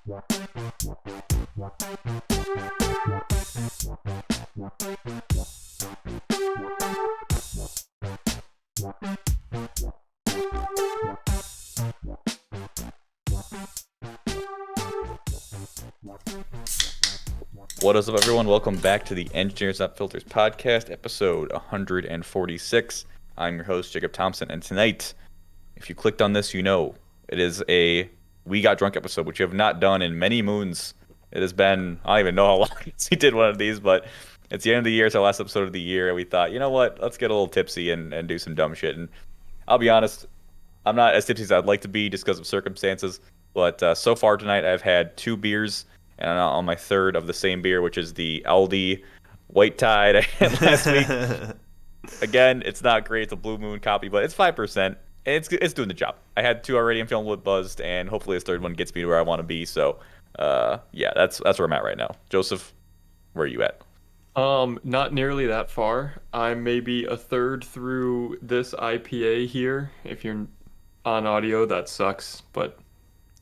What is up, everyone? Welcome back to the Engineers Not Filters podcast, episode 146. I'm your host, Jacob Thompson, and tonight, if you clicked on this, you know it is a We Got Drunk episode, which we have not done in many moons. It has been, I don't even know how long since we did one of these, but it's the end of the year. It's our last episode of the year, and we thought, you know what, let's get a little tipsy and do some dumb shit. And I'll be honest, I'm not as tipsy as I'd like to be just because of circumstances, but so far tonight, I've had 2 beers. And I'm on my third of the same beer, which is the Aldi White Tide I had last week. Again, it's not great. It's a Blue Moon copy, but it's 5%. And it's doing the job. I had 2 already. I'm feeling a little buzzed, and hopefully this third one gets me to where I want to be. So, yeah, that's where I'm at right now. Joseph, where are you at? Not nearly that far. I'm maybe a third through this IPA here. If you're on audio, that sucks, but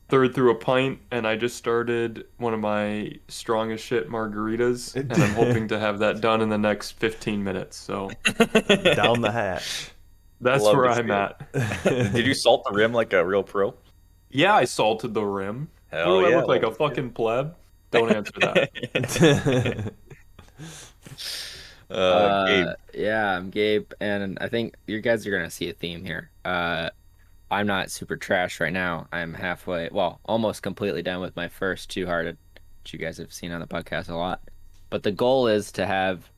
third through a pint, and I just started one of my strongest shit margaritas, and I'm hoping to have that done in the next 15 minutes. So down the hatch. That's Love where this I'm beer. at. Did you salt the rim like a real pro? Yeah, I salted the rim. Hell What do yeah, I look like, a let's do fucking pleb? Don't answer that. Gabe. Yeah, I'm Gabe, and I think you guys are gonna see a theme here. I'm not super trash right now. I'm halfway, well, almost completely done with my first Two Hearted, which you guys have seen on the podcast a lot. But the goal is to have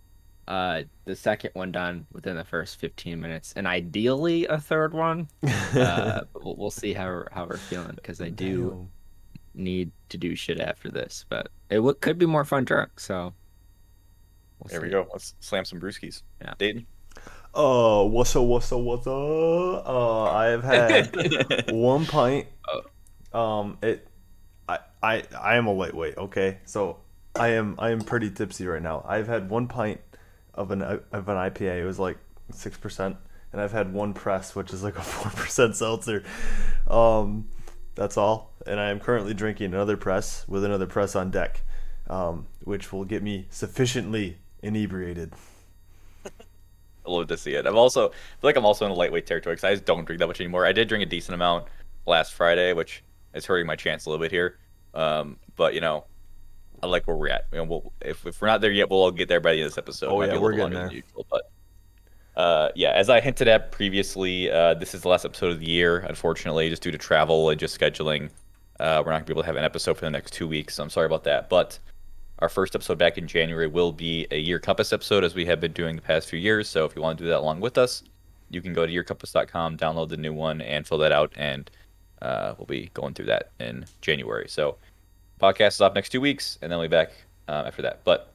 the second one done within the first 15 minutes, and ideally a third one. But we'll see how we're feeling, because I do need to do shit after this. But it could be more fun drunk, so There we go. Let's slam some brewskis. Yeah. Dayton? What's up? I have had 1 pint. I am a lightweight, okay? So I am pretty tipsy right now. I've had 1 pint of an IPA. It was like 6%, and I've had 1 press, which is like a 4% seltzer. That's all. And I am currently drinking another press with another press on deck, which will get me sufficiently inebriated. I love to see it. I feel like I'm also in a lightweight territory because I just don't drink that much anymore. I did drink a decent amount last Friday, which is hurting my chance a little bit here. But you know, I like where we're at. You know, if we're not there yet, we'll all get there by the end of this episode. Oh, It might yeah, be a we're little getting longer there. than usual, but yeah, as I hinted at previously, this is the last episode of the year. Unfortunately, just due to travel and just scheduling, we're not gonna be able to have an episode for the next 2 weeks. So I'm sorry about that, but our first episode back in January will be a Year Compass episode, as we have been doing the past few years. So if you want to do that along with us, you can go to yearcompass.com, download the new one, and fill that out. And we'll be going through that in January. So podcast is off next 2 weeks, and then we'll be back after that. But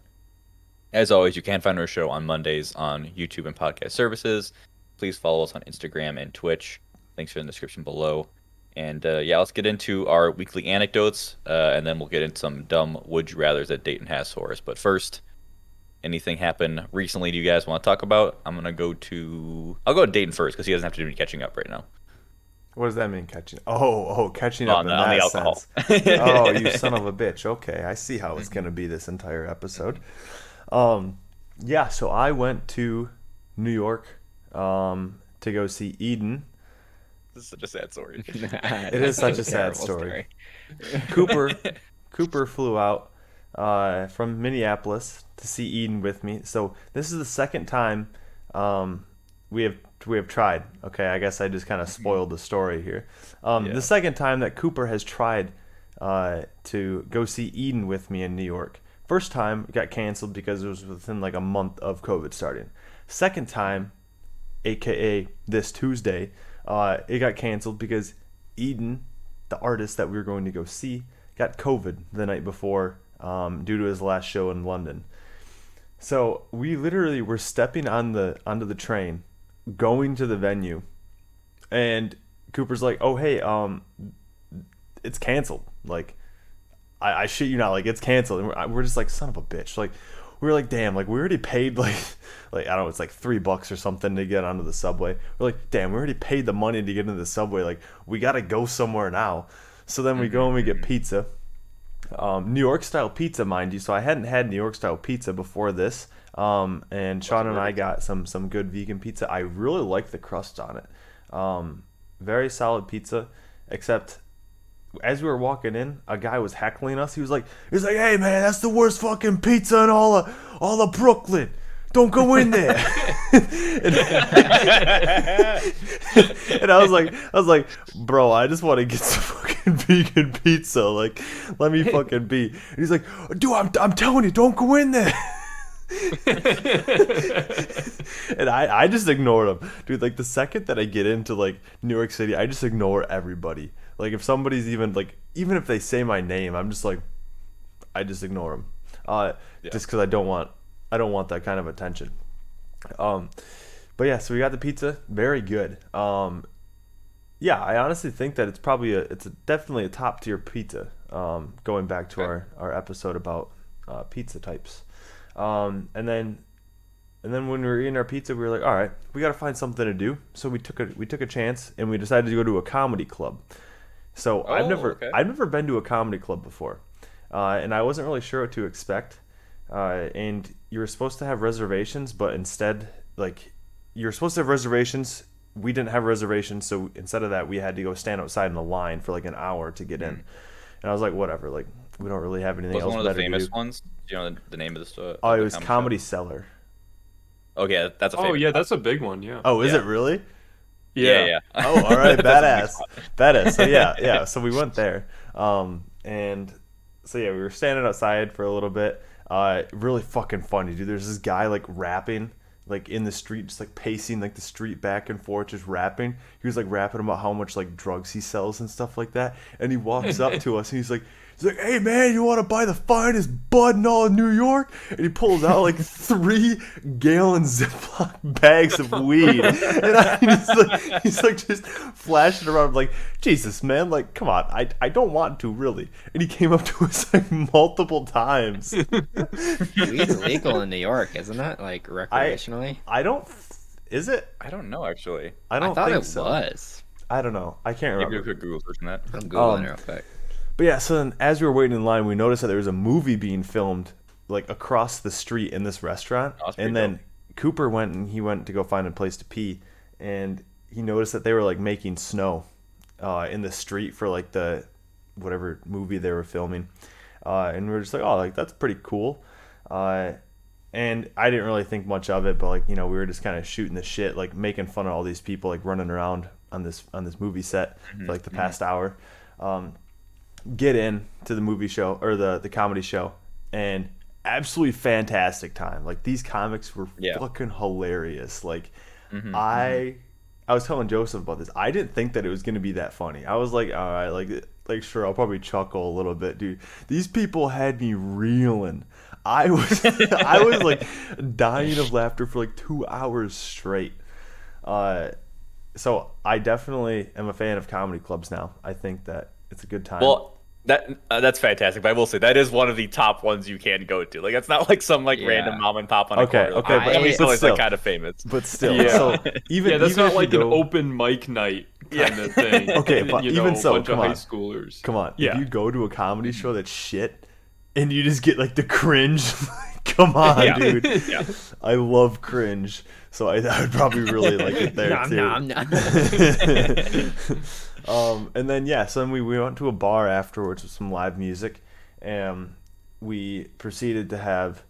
as always, you can find our show on Mondays on YouTube and podcast services. Please follow us on Instagram and Twitch. Links are in the description below. And yeah, let's get into our weekly anecdotes, and then we'll get into some dumb would you rathers that Dayton has for us. But first, anything happen recently do you guys want to talk about? I'll go to Dayton first because he doesn't have to do any catching up right now. What does that mean, catching? Oh, catching up On in the that alcohol. sense. Oh, you son of a bitch. Okay, I see how it's gonna be this entire episode. Yeah. So I went to New York to go see Eden. This is such a sad story. It is such a sad story. Cooper flew out from Minneapolis to see Eden with me. So this is the second time we have tried. Okay, I guess I just kind of spoiled the story here. The second time that Cooper has tried to go see Eden with me in New York. First time got canceled because it was within like a month of COVID starting. Second time, aka this Tuesday, it got canceled because Eden, the artist that we were going to go see, got COVID the night before due to his last show in London. So we literally were stepping onto the train, going to the venue, and Cooper's like, "Oh hey, it's canceled." Like, I shit you not, like it's canceled. And we're just like, son of a bitch. Like, we were like, damn, like we already paid like I don't know, it's like $3 or something to get onto the subway. We're like, damn, we already paid the money to get into the subway. Like, we gotta go somewhere now. So then we go and we get pizza. New York style pizza, mind you. So I hadn't had New York style pizza before this. And Sean and I got some good vegan pizza. I really like the crust on it. Very solid pizza, except as we were walking in, a guy was heckling us. He was like, "Hey man, that's the worst fucking pizza in all of Brooklyn. Don't go in there." And I was like, "Bro, I just want to get some fucking vegan pizza. Like, let me fucking be." And he's like, "Dude, I'm telling you, don't go in there." And I just ignored him, dude. Like, the second that I get into like New York City, I just ignore everybody. Like, if somebody's even if they say my name, I'm just like, I just ignore them, just because I don't want that kind of attention. But yeah, so we got the pizza, very good. Yeah, I honestly think that it's definitely a top tier pizza. Going back to our episode about pizza types. And then when we were eating our pizza, we were like, all right, we got to find something to do. So we took a chance and we decided to go to a comedy club. So I've never been to a comedy club before, and I wasn't really sure what to expect. And you were supposed to have reservations, but instead, like, you were supposed to have reservations. We didn't have reservations, so instead of that, we had to go stand outside in the line for like an hour to get in. And I was like, whatever, like, we don't really have anything else Was one of the better to famous do. ones? Do you know the name of the store? Oh, it was Comedy Cellar. Okay, that's a famous. Oh yeah, that's a big one. Yeah. Oh, is Yeah. it really? Yeah. Oh, all right, That's a badass. So yeah. So we went there, and so yeah, we were standing outside for a little bit. Really fucking funny, dude. There's this guy like rapping, like in the street, just like pacing like the street back and forth, just rapping. He was like rapping about how much like drugs he sells and stuff like that. And he walks up to us and he's like, "Hey man, you want to buy the finest bud in all of New York?" And he pulls out like 3-gallon Ziploc bags of weed, and he's like just flashing around. I'm like, Jesus man, like, come on, I don't want to really. And he came up to us like multiple times. Weed's legal in New York, isn't it? Like recreationally? Is it? I don't know actually. I don't thought think it so. was. I don't know. I can't remember. Maybe we could Google searching that. I'm googling real quick. But yeah, so then as we were waiting in line, we noticed that there was a movie being filmed like across the street in this restaurant. Oh, that's pretty And then dope. Cooper went to go find a place to pee, and he noticed that they were like making snow in the street for like the whatever movie they were filming. And we were just like, oh, like that's pretty cool. And I didn't really think much of it, but like, you know, we were just kind of shooting the shit, like making fun of all these people like running around on this movie set for like the past hour. Get in to the movie show or the comedy show, and absolutely fantastic time. Like, these comics were fucking hilarious. Like, I was telling Joseph about this. I didn't think that it was going to be that funny. I was like, all right, like sure, I'll probably chuckle a little bit, dude. These people had me reeling. I was like dying of laughter for like 2 hours straight. So I definitely am a fan of comedy clubs now. I think that it's a good time. Well, that's fantastic. But I will say that is one of the top ones you can go to. Like, it's not like some like random mom and pop on a corner. Okay, but it's still, like kind of famous. But still, Yeah. so That's even not if like you an go, open mic night kind of thing. Okay, but you even know, so, a bunch come of on. high schoolers. Come on, Yeah. if you go to a comedy show that's shit, and you just get like the cringe, come on, dude. Yeah. I love cringe, so I would probably really like it there too. And then so then we went to a bar afterwards with some live music, and we proceeded to have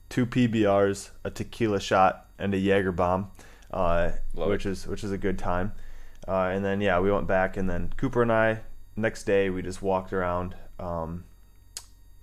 2 PBRs, a tequila shot, and a Jaeger bomb, which is a good time. And then we went back, and then Cooper and I next day we just walked around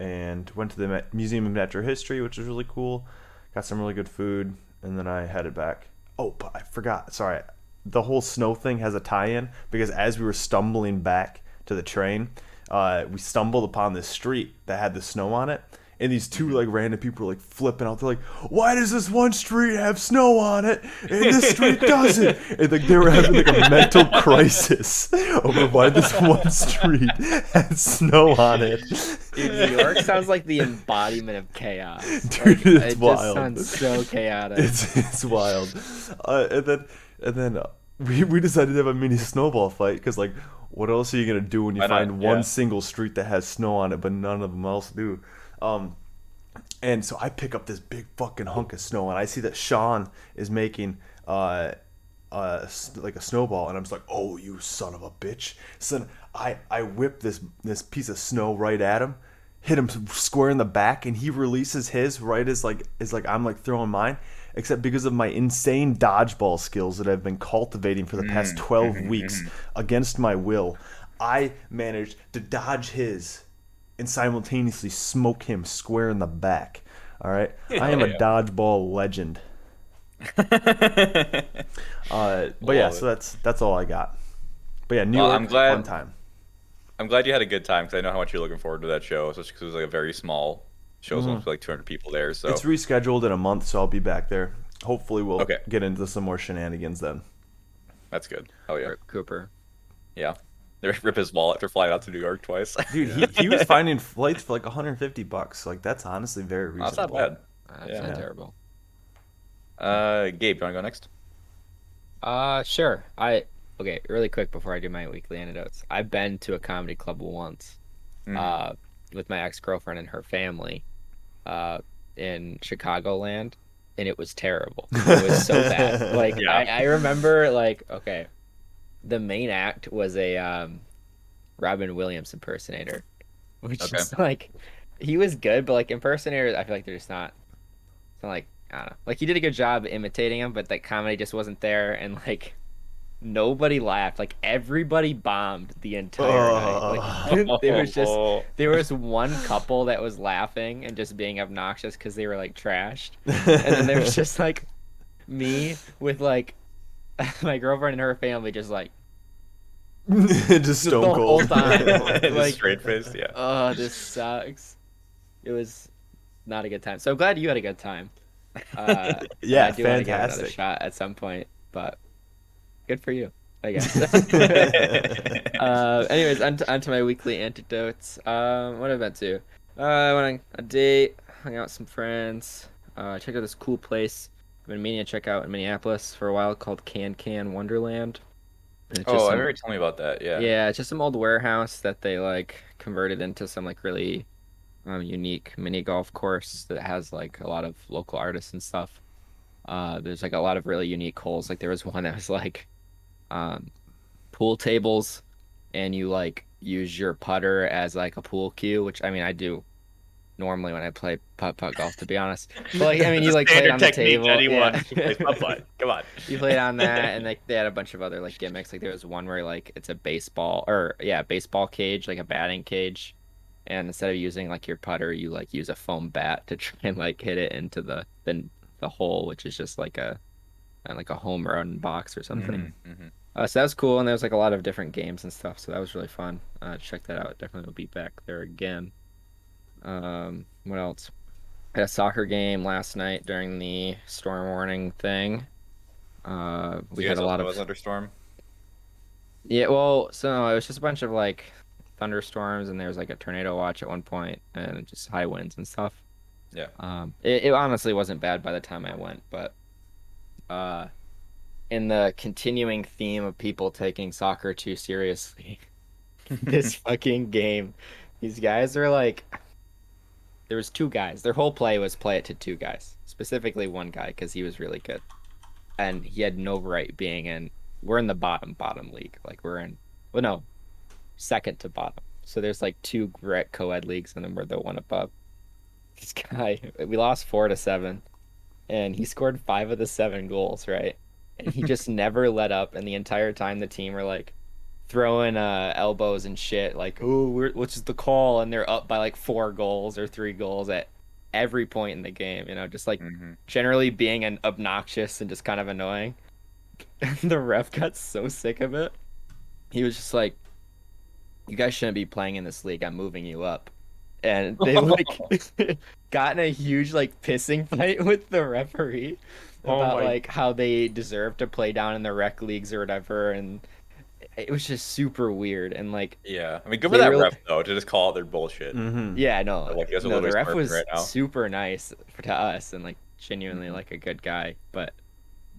and went to the Museum of Natural History, which was really cool. Got some really good food, and then I headed back. Oh, but I forgot. Sorry. The whole snow thing has a tie-in, because as we were stumbling back to the train, we stumbled upon this street that had the snow on it, and these 2 like random people were like flipping out. They're like, "Why does this one street have snow on it and this street doesn't?" And like they were having like a mental crisis over why this one street had snow on it. Dude, New York sounds like the embodiment of chaos. Dude, it's it wild. just sounds so chaotic. It's wild. And then we decided to have a mini snowball fight, because like what else are you gonna do when you Why not? find one Yeah. single street that has snow on it, but none of them else do? And so I pick up this big fucking hunk of snow, and I see that Sean is making like a snowball, and I'm just like, oh, you son of a bitch. So I whip this piece of snow right at him, hit him square in the back, and he releases his right as I'm like throwing mine. Except because of my insane dodgeball skills that I've been cultivating for the past 12 weeks against my will, I managed to dodge his and simultaneously smoke him square in the back. All right, I am a Yeah. dodgeball legend. But yeah, Love so it. that's all I got. But yeah, New Well, York, I'm glad. fun time. I'm glad you had a good time because I know how much you're looking forward to that show, especially because it was like a very small show, so only like 200 people there. So It's rescheduled in a month, so I'll be back there. Hopefully, we'll Okay. get into some more shenanigans then. that's good. Oh yeah, Rip Cooper. yeah. They rip his wallet after flying out to New York twice. Dude, he was finding flights for like $150. Like that's honestly very That's not reasonable. bad. That's Yeah. not terrible. Gabe, you want to go next? Sure. Okay, really quick before I do my weekly anecdotes. I've been to a comedy club once, uh, with my ex-girlfriend and her family, in Chicagoland, and it was terrible. It was so bad. Like Yeah. I remember like, okay, the main act was a Robin Williams impersonator, which Okay. is like, he was good, but like impersonators, I feel like they're just not. It's not like, I don't know. Like he did a good job imitating him, but like comedy just wasn't there, and like nobody laughed. Like everybody bombed the entire night. Like there was one couple that was laughing and just being obnoxious because they were like trashed, and then there was just like me with like my girlfriend and her family just like Just the stone whole cold. time. Just Like, straight faced, yeah. oh, this sucks. It was not a good time. So I'm glad you had a good time. And Yeah, I do want to give it another fantastic. shot at some point, but good for you, I guess. Anyways, on to my weekly anecdotes. What have I been to? I went on a date, hung out with some friends, checked out this cool place I've been meaning to check out in Minneapolis for a while called Can Wonderland. And it's just Oh, I some, remember you telling me about that. Yeah. yeah, it's just some old warehouse that they like converted into some like really unique mini golf course that has like a lot of local artists and stuff. There's like a lot of really unique holes. Like there was one that was like um, pool tables, and you like use your putter as like a pool cue, which I mean I do normally when I play putt golf, to be honest. But like I mean you like play it on the table, yeah. Come on. You played on that, and like they had a bunch of other like gimmicks. Like there was one where like it's a baseball or yeah, baseball cage, like a batting cage, and instead of using like your putter, you like use a foam bat to try and like hit it into the hole, which is just like a home run box or something. So that was cool, and there was like a lot of different games and stuff. So that was really fun. Check that out. Definitely will be back there again. What else? I had a soccer game last night during the storm warning thing. We had a lot of was understorm. yeah. Well, so it was just a bunch of like thunderstorms, and there was like a tornado watch at one point, and just high winds and stuff. Yeah. It honestly wasn't bad by the time I went, but in the continuing theme of people taking soccer too seriously, this fucking game, these guys are like, there was two guys. Their whole play was play it to two guys, specifically one guy because he was really good, and he had no right being in. We're in the bottom league, like we're in, well, no, second to bottom. So there's like two co-ed leagues, and then we're the one above. This guy, we lost 4-7, and he scored 5 of the 7 goals, right? And he just never let up, and the entire time the team were like throwing elbows and shit, like, oh, what's the call? And they're up by like 4 goals or 3 goals at every point in the game, just like generally being an obnoxious and just kind of annoying. And the ref got so sick of it. He was just like, you guys shouldn't be playing in this league. I'm moving you up. And they like got in a huge like pissing fight with the referee about like how they deserve to play down in the rec leagues or whatever, and it was just super weird. And like, Yeah. I mean, good for that ref though to just call out their bullshit. yeah, no, Like, you guys are no, the literally ref smurfing was right now. super nice to us and like genuinely like a good guy, but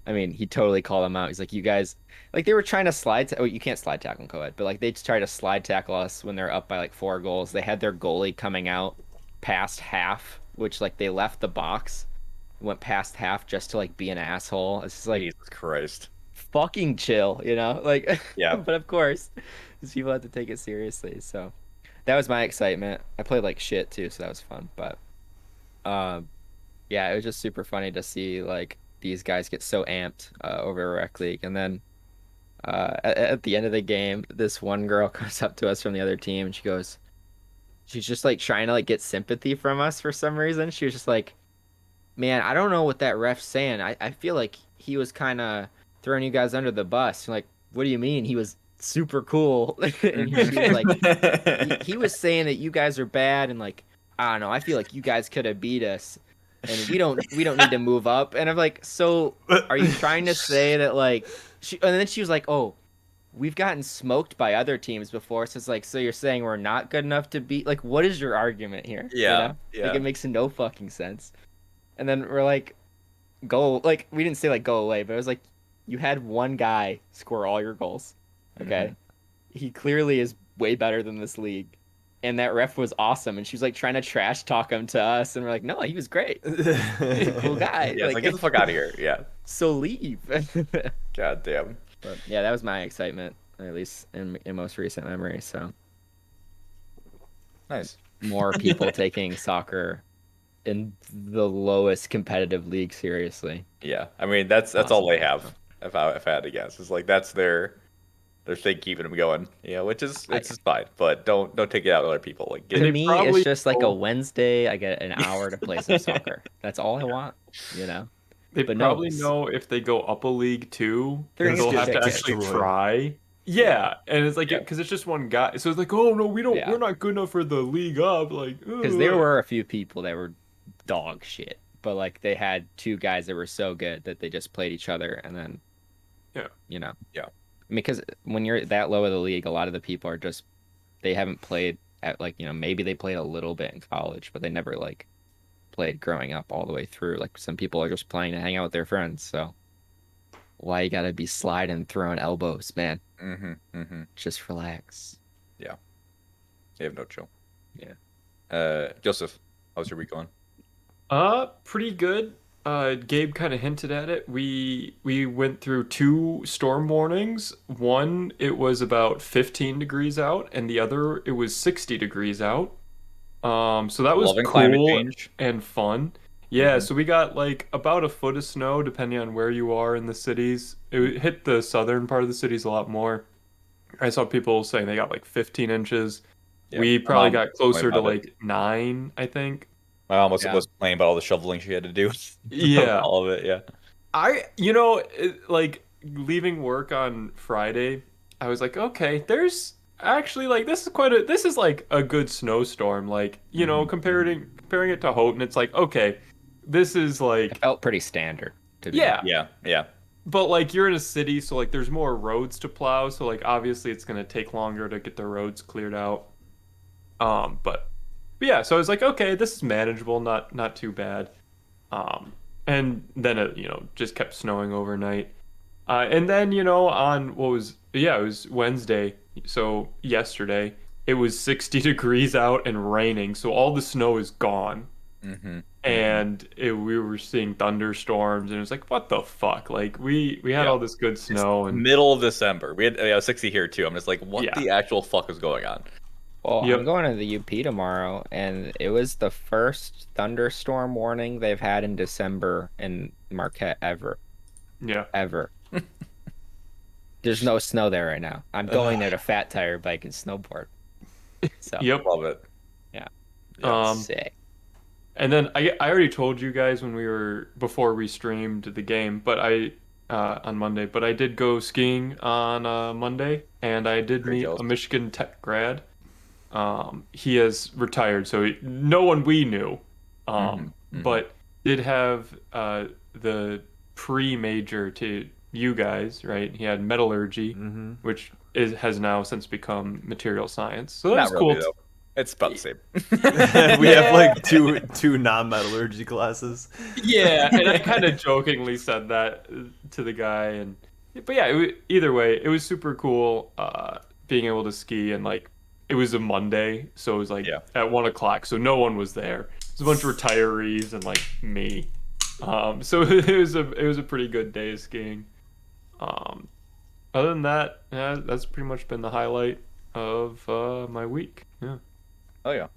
I mean, he totally called them out. He's like, you guys, like they were trying to oh, you can't slide tackle in co-ed, but like they try to slide tackle us when they're up by like 4 goals. They had their goalie coming out past half, which like they left the box, went past half just to like be an asshole. It's just like Jesus Christ. fucking chill, you know? Like, Yeah. but of course, these people have to take it seriously. So that was my excitement. I played like shit too, so that was fun. But um, yeah, it was just super funny to see like these guys get so amped over Rec League. And then at the end of the game, this one girl comes up to us from the other team and she goes, she's just like trying to like get sympathy from us for some reason. She was just like, man, I don't know what that ref's saying. I feel like he was kind of throwing you guys under the bus. Like, what do you mean? He was super cool. She was like, he was saying that you guys are bad and like, I don't know, I feel like you guys could have beat us and we don't need to move up. And I'm like, so are you trying to say that like and then she was like, oh, we've gotten smoked by other teams before. So it's like, so you're saying we're not good enough to beat, like, what is your argument here? You Yeah. know? Like Yeah. it makes no fucking sense. And then we're like, go, like we didn't say like go away, but it was like you had one guy score all your goals. Okay. He clearly is way better than this league. And that ref was awesome. And she was like trying to trash talk him to us. And we're like, no, he was great. He's a cool guy. Yeah, it's like, get the fuck out of here. Yeah. So leave. God damn. But yeah, that was my excitement, at least in most recent memory. So Nice. more people taking soccer in the lowest competitive league seriously. Yeah. I mean, that's Awesome. all they have. If I had to guess, it's like that's their thing keeping them going. Yeah, which is it's just fine. But don't take it out on other people. Like And To they me, probably it's just like a know- Wednesday. I get an hour to play some soccer. That's all I want, you know? They But no, probably know if they go up a league too, They're then gonna they'll get have to destroyed. actually try. Yeah, and it's like Yeah. because it's just one guy, so it's like, oh no, Yeah. we're not good enough for the league up. Like, because there were a few people that were dog shit, but like they had two guys that were so good that they just played each other, and then Yeah. you know, Yeah. because when you're that low of the league, a lot of the people are just they haven't played at like maybe they played a little bit in college, but they never like played growing up all the way through. Like some people are just playing to hang out with their friends, so why you gotta be sliding, throwing elbows, man? Just relax. They have no chill. Yeah. Joseph, how's your week going? Pretty good. Gabe kind of hinted at it. We went through 2 storm warnings. One, it was about 15 degrees out, and the other, it was 60 degrees out. So that was Loving climate cool change. and fun. Yeah, Mhm. so we got like about a foot of snow, depending on where you are in the cities. It hit the southern part of the cities a lot more. I saw people saying they got like 15 inches. Yeah. We My probably mom got was telling me closer to about it. like 9, I think. My mom was Yeah. complaining about all the shoveling she had to do. Yeah. All of it. Yeah. Like leaving work on Friday, I was like, okay, there's actually like this is like a good snowstorm. Like, comparing it to Houghton, it's like, okay, this is It like, felt pretty standard to me. yeah, Yeah. Yeah. but like you're in a city, so like there's more roads to plow, so like obviously it's gonna take longer to get the roads cleared out. But yeah, so I was like, okay, this is manageable, not too bad. And then it just kept snowing overnight. And then on it was Wednesday, so yesterday it was 60 degrees out and raining, so all the snow is gone. And we were seeing thunderstorms, and it was like, what the fuck? Like we had Yeah. all this good snow, and Middle of December. We had 60 here too. I'm just like, what Yeah. the actual fuck is going on? Well, Yep. I'm going to the UP tomorrow, and it was the first thunderstorm warning they've had in December in Marquette ever. yeah. Ever. There's no snow there right now. I'm going there to fat tire bike and snowboard. So Yep. Love it. Yeah. Um, sick. And then I already told you guys before we streamed the game, but on Monday, but I did go skiing on Monday, and I did Very meet jealous. a Michigan Tech grad. He has retired, so no one we knew, but did have the pre-major to you guys, right? He had metallurgy, which has now since become material science. So Not that's really, cool. though. It's about the same. We have like two non-metallurgy classes. Yeah, and I kind of jokingly said that to the guy, but yeah, either way, it was super cool being able to ski, and like it was a Monday, so it was like Yeah. at 1 o'clock, so no one was there. It was a bunch of retirees and like me. So it was a pretty good day of skiing. Um, Other than that, yeah, that's pretty much been the highlight of my week. Yeah. Oh yeah.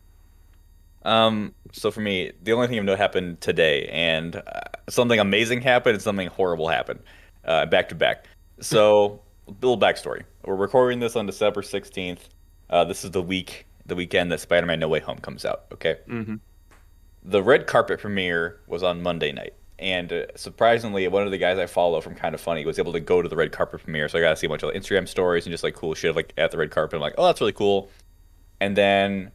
So for me, the only thing of note happened today, and something amazing happened and something horrible happened, back to back. So, a little backstory. We're recording this on December 16th. This is the weekend that Spider-Man No Way Home comes out. Okay. Mm-hmm. The red carpet premiere was on Monday night, and surprisingly, one of the guys I follow from Kind of Funny was able to go to the red carpet premiere. So I got to see a bunch of Instagram stories and just like cool shit like at the red carpet. I'm like, oh, that's really cool. And then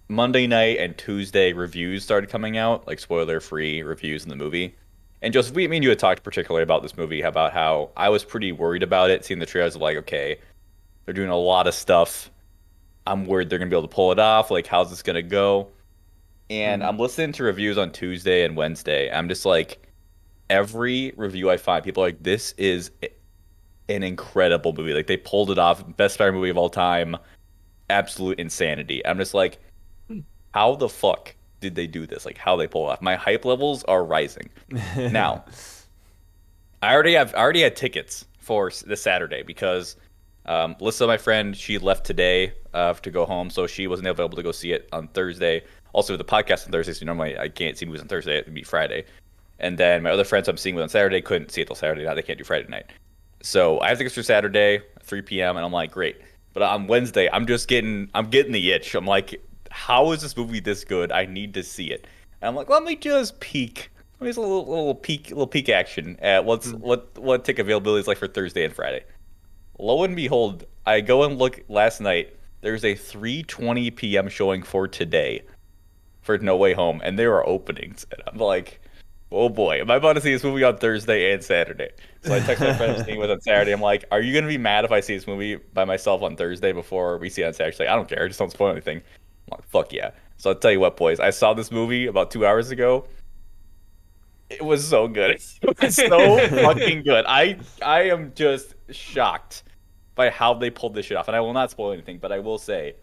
Monday night and Tuesday reviews started coming out, like spoiler-free reviews in the movie. And Joseph, me and you had talked particularly about this movie, about how I was pretty worried about it, seeing the trailers of like, okay, they're doing a lot of stuff. I'm worried they're gonna be able to pull it off. Like, how's this gonna go? And I'm listening to reviews on Tuesday and Wednesday. I'm just like, every review I find, people are like, this is an incredible movie. Like, they pulled it off, best Spider movie of all time, absolute insanity. I'm just like, how the fuck did they do this? Like, how they pull it off? My hype levels are rising. Now, I already had tickets for this Saturday because Melissa, my friend, she left today to go home, so she wasn't able to go see it on Thursday. Also, the podcast on Thursday, so normally I can't see movies on Thursday. It would be Friday. And then my other friends I'm seeing with on Saturday couldn't see it till Saturday night. They can't do Friday night. So I have tickets for Saturday, 3 p.m., and I'm like, great. But on Wednesday, I'm getting the itch. I'm like, how is this movie this good? I need to see it. And I'm like, let me just peek. Let me just a little peek action at what ticket availability is like for Thursday and Friday. Lo and behold, I go and look last night. There's a 3:20 p.m. showing for today for No Way Home, and there are openings. And I'm like, oh boy, am I about to see this movie on Thursday and Saturday? So I text my friend I'm staying with on Saturday. I'm like, are you gonna be mad if I see this movie by myself on Thursday before we see it on Saturday? She's like, I don't care, just don't spoil anything. I'm like, fuck yeah. So I'll tell you what, boys, I saw this movie about 2 hours ago. It was so good. It was so fucking good. I am just shocked by how they pulled this shit off. And I will not spoil anything, but I will say,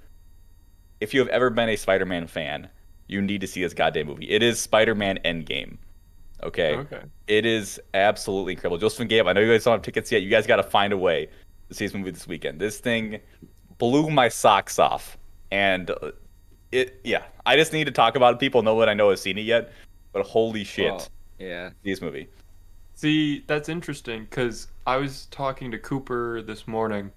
if you have ever been a Spider-Man fan, you need to see this goddamn movie. It is Spider-Man Endgame. Okay? It is absolutely incredible. Joseph and Gabe, I know you guys don't have tickets yet. You guys got to find a way to see this movie this weekend. This thing blew my socks off. And I just need to talk about it. People know that I know have seen it yet, but holy shit. Well, yeah. This movie. See, that's interesting because I was talking to Cooper this morning,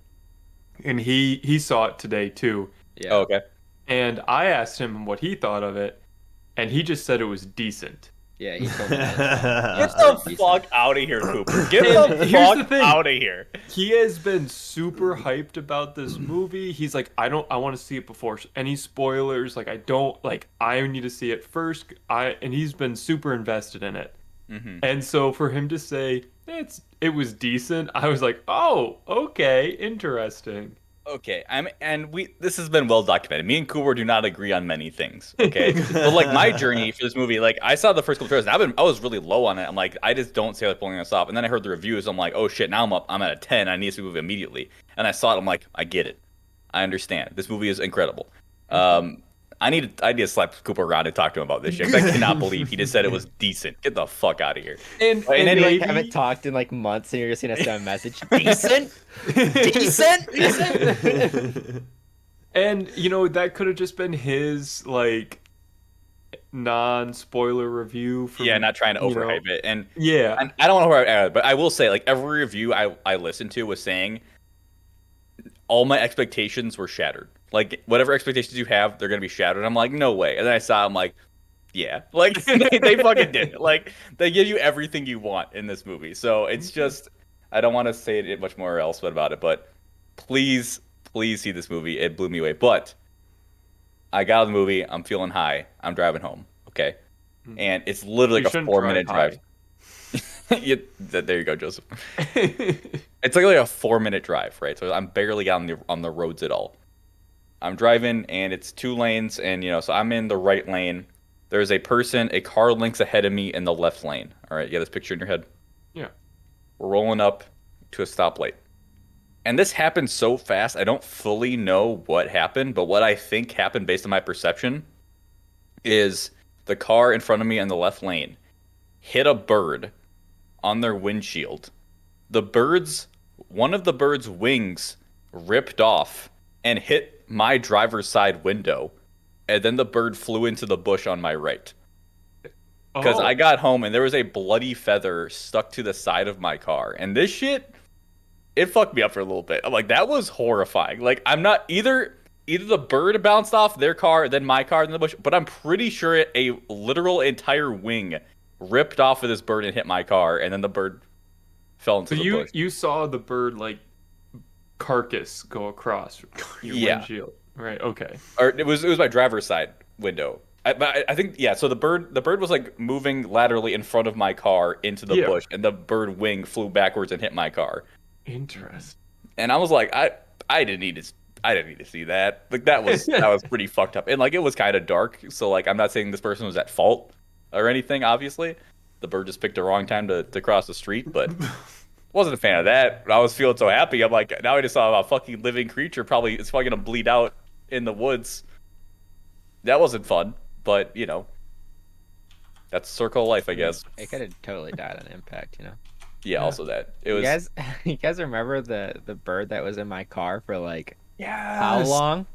and he saw it today too. Yeah. Oh, okay. And I asked him what he thought of it, and he just said it was decent. Yeah, he told me Get that. the fuck out of here, Cooper. Get And the here's the fuck thing. out of here. He has been super hyped about this movie. He's like, I want to see it before any spoilers. Like, I need to see it first. And he's been super invested in it. Mm-hmm. And so for him to say it was decent, I was like, oh, okay, interesting. Okay, this has been well documented. Me and Cooper do not agree on many things. Okay, but like my journey for this movie, like I saw the first couple trailers, and I was really low on it. I'm like, I just don't see how they're pulling this off. And then I heard the reviews. I'm like, oh shit, now I'm at a 10. I need to see the movie immediately. And I saw it. I'm like, I get it. I understand. This movie is incredible. I need to slap Cooper around and talk to him about this shit. 'Cause I cannot believe he just said it was decent. Get the fuck out of here. And And then maybe, you haven't talked in like months, and you're just gonna send a message. Decent, decent. and that could have just been his like non-spoiler review from Not trying to overhype it. And yeah. I don't want to overhype it, but I will say, like, every review I listened to was saying all my expectations were shattered. Like, whatever expectations you have, they're going to be shattered. I'm like, no way. And then I saw, I'm like, yeah. Like, they fucking did it. Like, they give you everything you want in this movie. So it's just, I don't want to say it much more else about it, but please see this movie. It blew me away. But I got out of the movie. I'm feeling high. I'm driving home. Okay. And it's literally like a 4-minute drive. There you go, Joseph. It's like a 4-minute drive, right? So I'm barely on the roads at all. I'm driving and it's 2 lanes, and so I'm in the right lane. There's a car links ahead of me in the left lane. All right, you got this picture in your head. Yeah. We're rolling up to a stoplight. And this happened so fast, I don't fully know what happened, but what I think happened based on my perception is the car in front of me in the left lane hit a bird on their windshield. The bird's One of the bird's wings ripped off and hit my driver's side window, and then the bird flew into the bush on my right. Because I Oh, got home and there was a bloody feather stuck to the side of my car, and this shit, it fucked me up for a little bit. I'm like, that was horrifying. Like, I'm not either the bird bounced off their car, then my car, then the bush, but I'm pretty sure a literal entire wing ripped off of this bird and hit my car, and then the bird fell so into the you bush. you saw the bird like carcass go across your Yeah. windshield, right? Okay. Or it was my driver's side window. I think, yeah. So the bird was like moving laterally in front of my car into the Yeah. bush, and the bird wing flew backwards and hit my car. Interesting. And I was like, I didn't need to see that. Like, that was pretty fucked up. And like, it was kind of dark, so like, I'm not saying this person was at fault or anything. Obviously, the bird just picked the wrong time to cross the street, but wasn't a fan of that. I was feeling so happy. I'm like, now I just saw a fucking living creature. It's probably gonna bleed out in the woods. That wasn't fun, but that's the circle of life, I guess. It could have totally died on impact, you know. Yeah, also that. It You was. guys, you guys remember the bird that was in my car for like how Yes. long?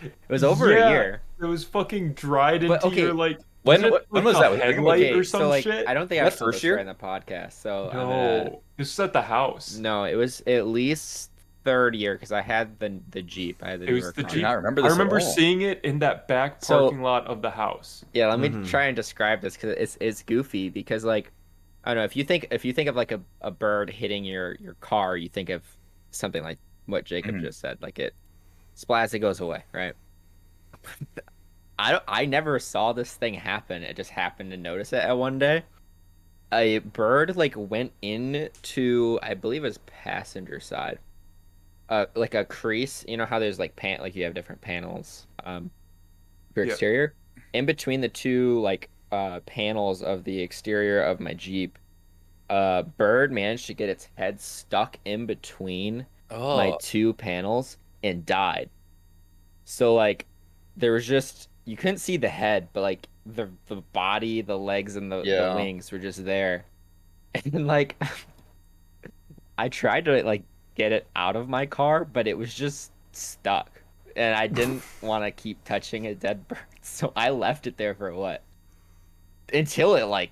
It was over Yeah. a year. It was fucking dried into But, okay, your like. When it, when like, was a that? Was it like a headlight week? or some so like shit? I don't think Was I've that told first this year? story in the podcast. So No, this is at the house. no, it was at least third year because I had the Jeep. I had the It was newer the car. I do Jeep. not remember I this at remember all. seeing it in that back So- parking lot of the house. Yeah, let me Mhm. try and describe this because it's goofy because like I don't know if you think of like a bird hitting your car, you think of something like what Jacob Mhm. just said, like it splats, it goes away, right? I never saw this thing happen. It just happened to notice it at one day. A bird like went into I believe it was passenger side. Like a crease, you know how there's like like you have different panels for Yeah. exterior. In between the two like panels of the exterior of my Jeep, bird managed to get its head stuck in between my Oh, two panels and died. So like there was just you couldn't see the head, but like the body, the legs, and the Yeah. wings were just there. And like I tried to like get it out of my car, but it was just stuck. And I didn't want to keep touching a dead bird, so I left it there for what? Until it like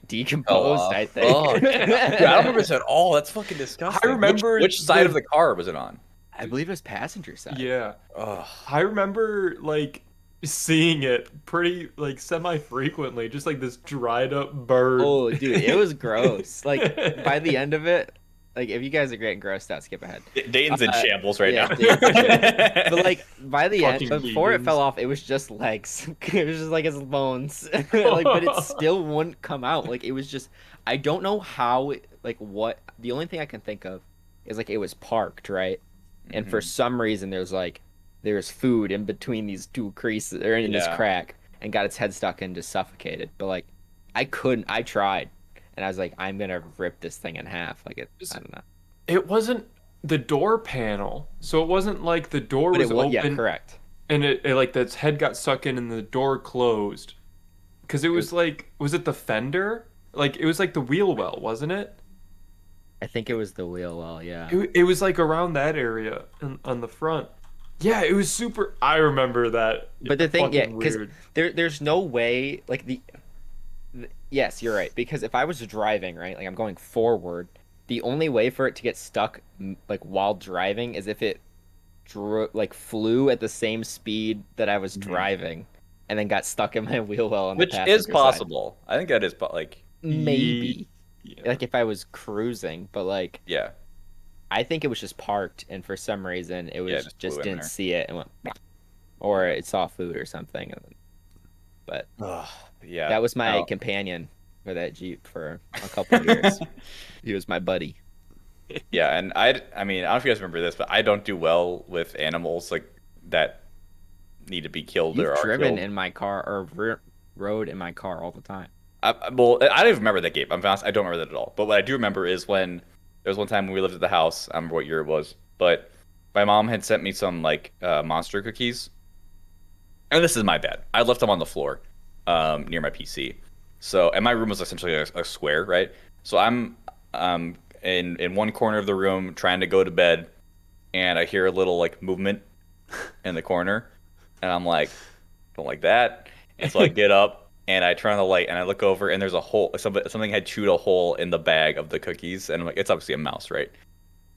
decomposed, off. I think. Oh, dude, I don't remember this at all. That's fucking disgusting. I remember which side the- of the car was it on? I believe it was passenger side. Yeah, Oh, I remember like seeing it pretty like semi-frequently, just like this dried up bird. Oh, dude, it was gross. Like by the end of it, like if you guys are getting grossed out, skip ahead. Dayton's in shambles right yeah, now. Dayton's in shambles. But like by the end, Fucking before it vegans. fell off, it was just legs. It was just like his bones. Like, but it still wouldn't come out. Like it was just, I don't know how. Like what? The only thing I can think of is like it was parked right, and for Mhm. some reason there's food in between these two creases or in this Yeah. crack, and got its head stuck and just suffocated. But like I couldn't. I tried, and I was like, I'm gonna rip this thing in half. Like it. I don't know. It wasn't the door panel, so it wasn't like the door But was it was open yeah, correct. and it like its head got stuck in and the door closed. Because it was like, was it the fender? Like it was like the wheel well, wasn't it? I think it was the wheel well, yeah. It was like around that area on the front. Yeah, it was super. I remember that. But the thing, yeah, Fucking because weird. there's no way, like yes, you're right. Because if I was driving, right, like I'm going forward, the only way for it to get stuck, like while driving, is if it like flew at the same speed that I was Mhm. driving, and then got stuck in my wheel well on Which the is passenger side. possible. I think that is like, Maybe, Yeah. like if I was cruising, but like yeah. I think it was just parked, and for some reason it was Yeah, just just flew in didn't there. see it and went, or it saw food or something. But Ugh, yeah. that was my No. companion for that Jeep for a couple of years. He was my buddy. Yeah, and I mean, I don't know if you guys remember this, but I don't do well with animals like that need to be killed You've or are driven killed. in my car or rode in my car all the time. Well, I don't even remember that game. I'm honest, I don't remember that at all. But what I do remember is when there was one time when we lived at the house. I don't remember what year it was, but my mom had sent me some like monster cookies, and this is my bad. I left them on the floor near my PC. So, and my room was essentially a square, right? So I'm in one corner of the room trying to go to bed, and I hear a little like movement in the corner, and I'm like, don't like that. And so I get up and I turn on the light and I look over and there's a hole. Something had chewed a hole in the bag of the cookies, and I'm like, it's obviously a mouse, right?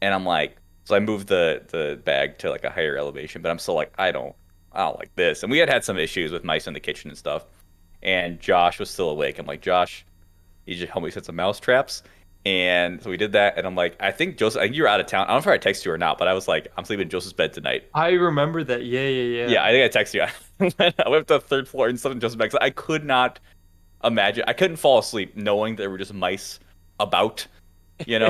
And I'm like, so I moved the bag to like a higher elevation, but I'm still like, I don't like this. And we had some issues with mice in the kitchen and stuff. And Josh was still awake. I'm like, Josh, you just help me set some mouse traps. And so we did that. And I'm like, I think Joseph, I think you were out of town. I don't know if I texted you or not, but I was like, I'm sleeping in Joseph's bed tonight. I remember that. Yeah. Yeah, I think I texted you. I went up to the third floor and slept in Joseph's bed. I could not imagine. I couldn't fall asleep knowing there were just mice about, in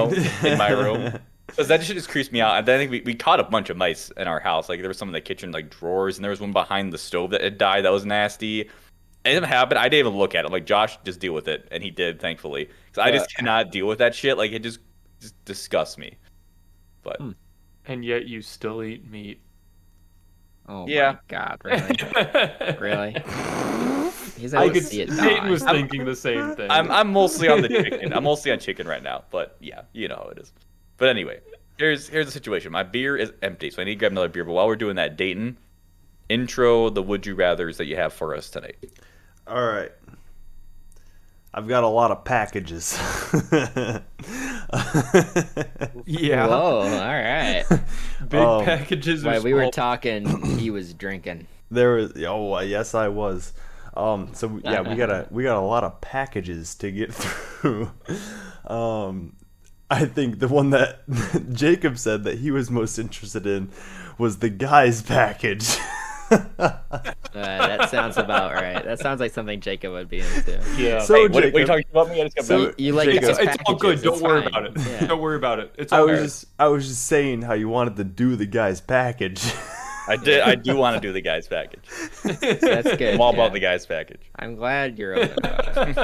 my room. Because that shit just creeps me out. And then I think we caught a bunch of mice in our house. Like there was some in the kitchen, like drawers, and there was one behind the stove that had died. That was nasty. It didn't happen. I didn't even look at it. I'm like, Josh, just deal with it, and he did, thankfully. Because I just cannot deal with that shit. Like it just disgusts me. But And yet you still eat meat. Oh Yeah. my God, really? Really? He's I able to could. see it Peyton die. was thinking the same thing. I'm mostly on the chicken. I'm mostly on chicken right now. But yeah, you know how it is. But anyway, here's the situation. My beer is empty, so I need to grab another beer. But while we're doing that, Dayton, intro the would you rather's that you have for us tonight. All right. I've got a lot of packages. Yeah. Whoa, all right. Big packages. Wait, Or we were small- talking. He was drinking. There was yes I was. So yeah, we got a lot of packages to get through. I think the one that Jacob said that he was most interested in was the guy's package. That sounds about right. That sounds like something Jacob would be into. Yeah. So Hey, what are you Jacob, talking about me? I just got So- back. You like Jacob. his It's all good. packages, Don't it's worry fine. about it. Yeah. Don't worry about it. It's all right. I was just saying how you wanted to do the guy's package. I do want to do the guy's package. That's good. I'm all yeah. about the guy's package. I'm glad you're open about it.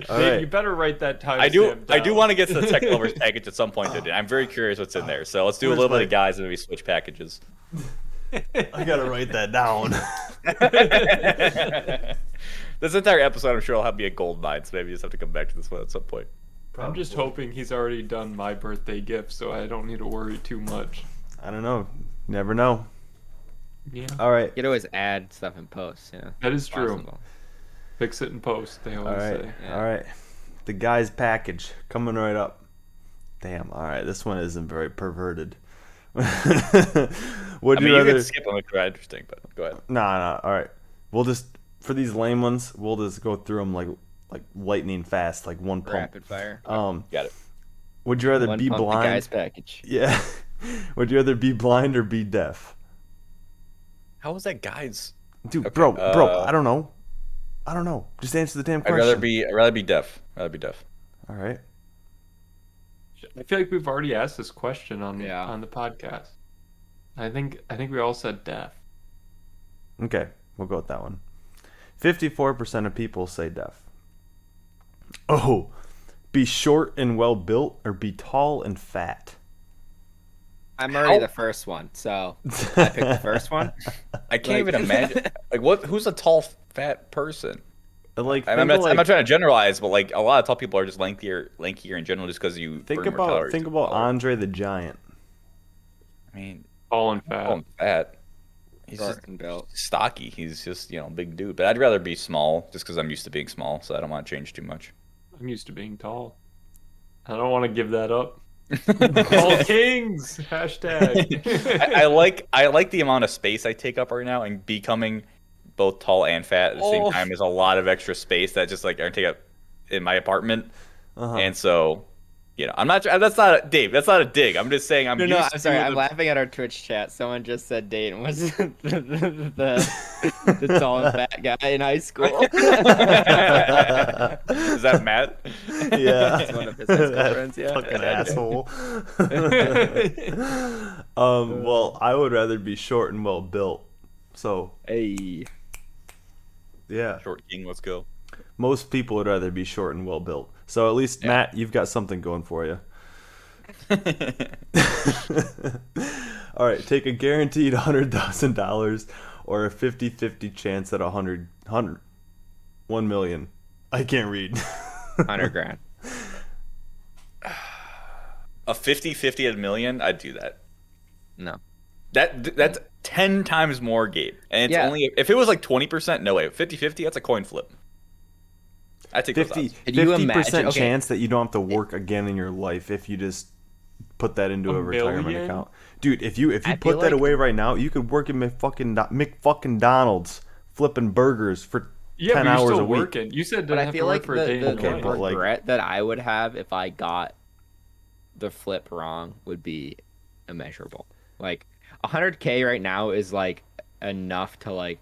All Dave, right. you better write that time. I do want to get to the tech lovers package at some point today. I'm very curious what's in there. So let's do a Where's little bit my- of guys and maybe switch packages. I gotta write that down. This entire episode, I'm sure, will have me a gold mine. So maybe you just have to come back to this one at some point. I'm just hoping he's already done my birthday gift, so I don't need to worry too much. I don't know. Never know. Yeah, All right. You could always add stuff in post, you know. that is true. Possible. Fix it in post. They always All right. say. Yeah. All right. The guy's package coming right up. Damn. All right. This one isn't very perverted. Would I you mean, you rather? can skip them if they're interesting, but go ahead. Nah. All right. We'll just for these lame ones, we'll just go through them like lightning fast, like one pump. Rapid fire. Got it. Would you rather One be pump the blind? guy's package. Yeah. Would you rather be blind or be deaf? How was that guys? Dude, Okay, bro, I don't know. Just answer the damn I'd question. rather be deaf. All right. I feel like we've already asked this question on Yeah. on the podcast. I think we all said deaf. Okay, we'll go with that one. 54% of people say deaf. Oh, be short and well built or be tall and fat. I'm already the first one, so I picked the first one. I can't Like- even imagine. Like, who's a tall, fat person? Like, I'm not trying to generalize, but like a lot of tall people are just lankier in general, just because you think burn more calories. about Andre the Giant. I mean, Tall and fat. tall and fat. He's Short just and built. stocky. He's just big dude. But I'd rather be small, just because I'm used to being small, so I don't want to change too much. I'm used to being tall. I don't want to give that up. All kings. Hashtag. I like the amount of space I take up right now, and becoming both tall and fat at the same time is a lot of extra space that just like I take up in my apartment, and so I'm not. That's not Dave. That's not a dig. I'm just saying I'm. No, used I'm to sorry. I'm the- laughing at our Twitch chat. Someone just said Dayton was the tall and fat guy in high school. Is that Matt? Yeah, That's one of his high school friends, yeah. Fucking asshole. Well, I would rather be short and well built. So Hey. yeah, Short king, let's go. most people would rather be short and well built. So at least Matt, you've got something going for you. All right, take a guaranteed $100,000 or a 50-50 chance at 1 million. I can't read. 100 grand. A 50-50 at a million, I'd do that. No. That's 10 times more, Gabe. And it's Yeah. only if it was like 20%, no way. 50-50, that's a coin flip. I take those 50 odds. Could you 50% imagine- okay. chance that you don't have to work again in your life if you just put that into A a retirement million? account. Dude, if you I put feel that like- away right now, you could work at McFucking-Donald's flipping burgers for Yeah, 10 but you're hours still a week. working. You said But to I have feel to work like for a day the in your Okay, but life. like- regret that I would have if I got the flip wrong would be immeasurable. Like 100K right now is like enough to like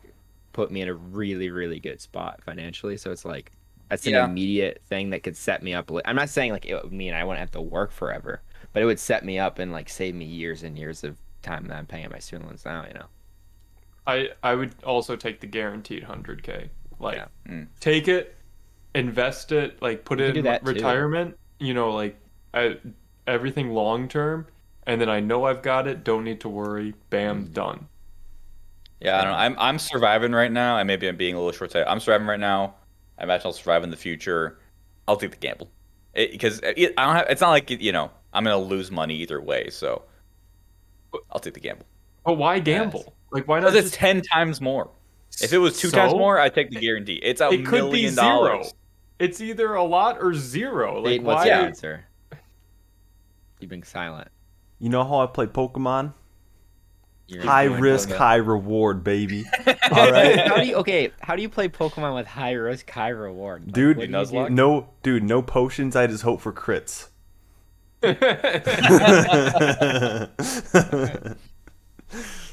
put me in a really, really good spot financially. So it's like that's an Yeah. immediate thing that could set me up. I'm not saying like it would mean I wouldn't have to work forever, but it would set me up and like save me years and years of time that I'm paying my student loans now, you know. I would also take the guaranteed 100K. Like, Yeah. take it, invest it, like put You it can do in that too. retirement. You know, like everything long term, and then I know I've got it. Don't need to worry. Bam, done. Yeah, I don't know. I'm surviving right now. I'm being a little short-sighted. I'm surviving right now. I imagine I'll survive in the future. I'll take the gamble. Because I don't have. It's not like I'm gonna lose money either way. So I'll take the gamble. But why gamble? Like, why not Because it's just? 10 times more. If it was 2 times So? more, I'd take the guarantee. It's $1 It could be million. zero. It's either a lot or zero. Like, Dayton, what's why? your Yeah. answer? You're being silent. You know how I play Pokemon? You're High doing risk, yoga. high reward, baby. All right? How do you play Pokemon with high risk, high reward? Like, Dude, what do you do? Nuzlocke? no potions. I just hope for crits.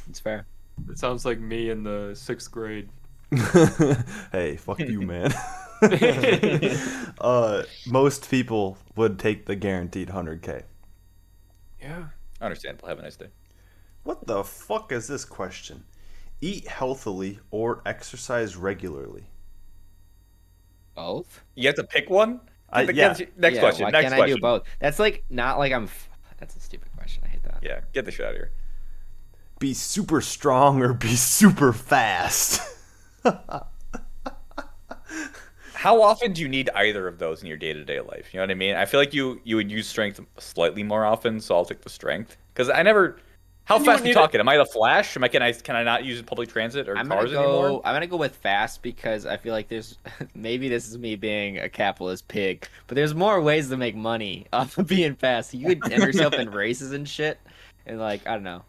It's fair. It sounds like me in the 6th grade. Hey, fuck you, man. Most people would take the guaranteed 100K. Yeah. Understandable. Have a nice day. What the fuck is this question? Eat healthily or exercise regularly? Both? You have to pick one? Yeah. Next Yeah, question. Why Next can't question. I do both? That's like not like That's a stupid question. I hate that. Yeah, get the shit out of here. Be super strong or be super fast? How often do you need either of those in your day-to-day life? You know what I mean? I feel like you would use strength slightly more often, so I'll take the strength. Because I never... How You fast wouldn't are you need it. talking? Am I the Flash? Can I not use public transit or cars anymore? I'm gonna go with fast because I feel like there's maybe this is me being a capitalist pig, but there's more ways to make money off of being fast. You could enter yourself in races and shit, and like I don't know.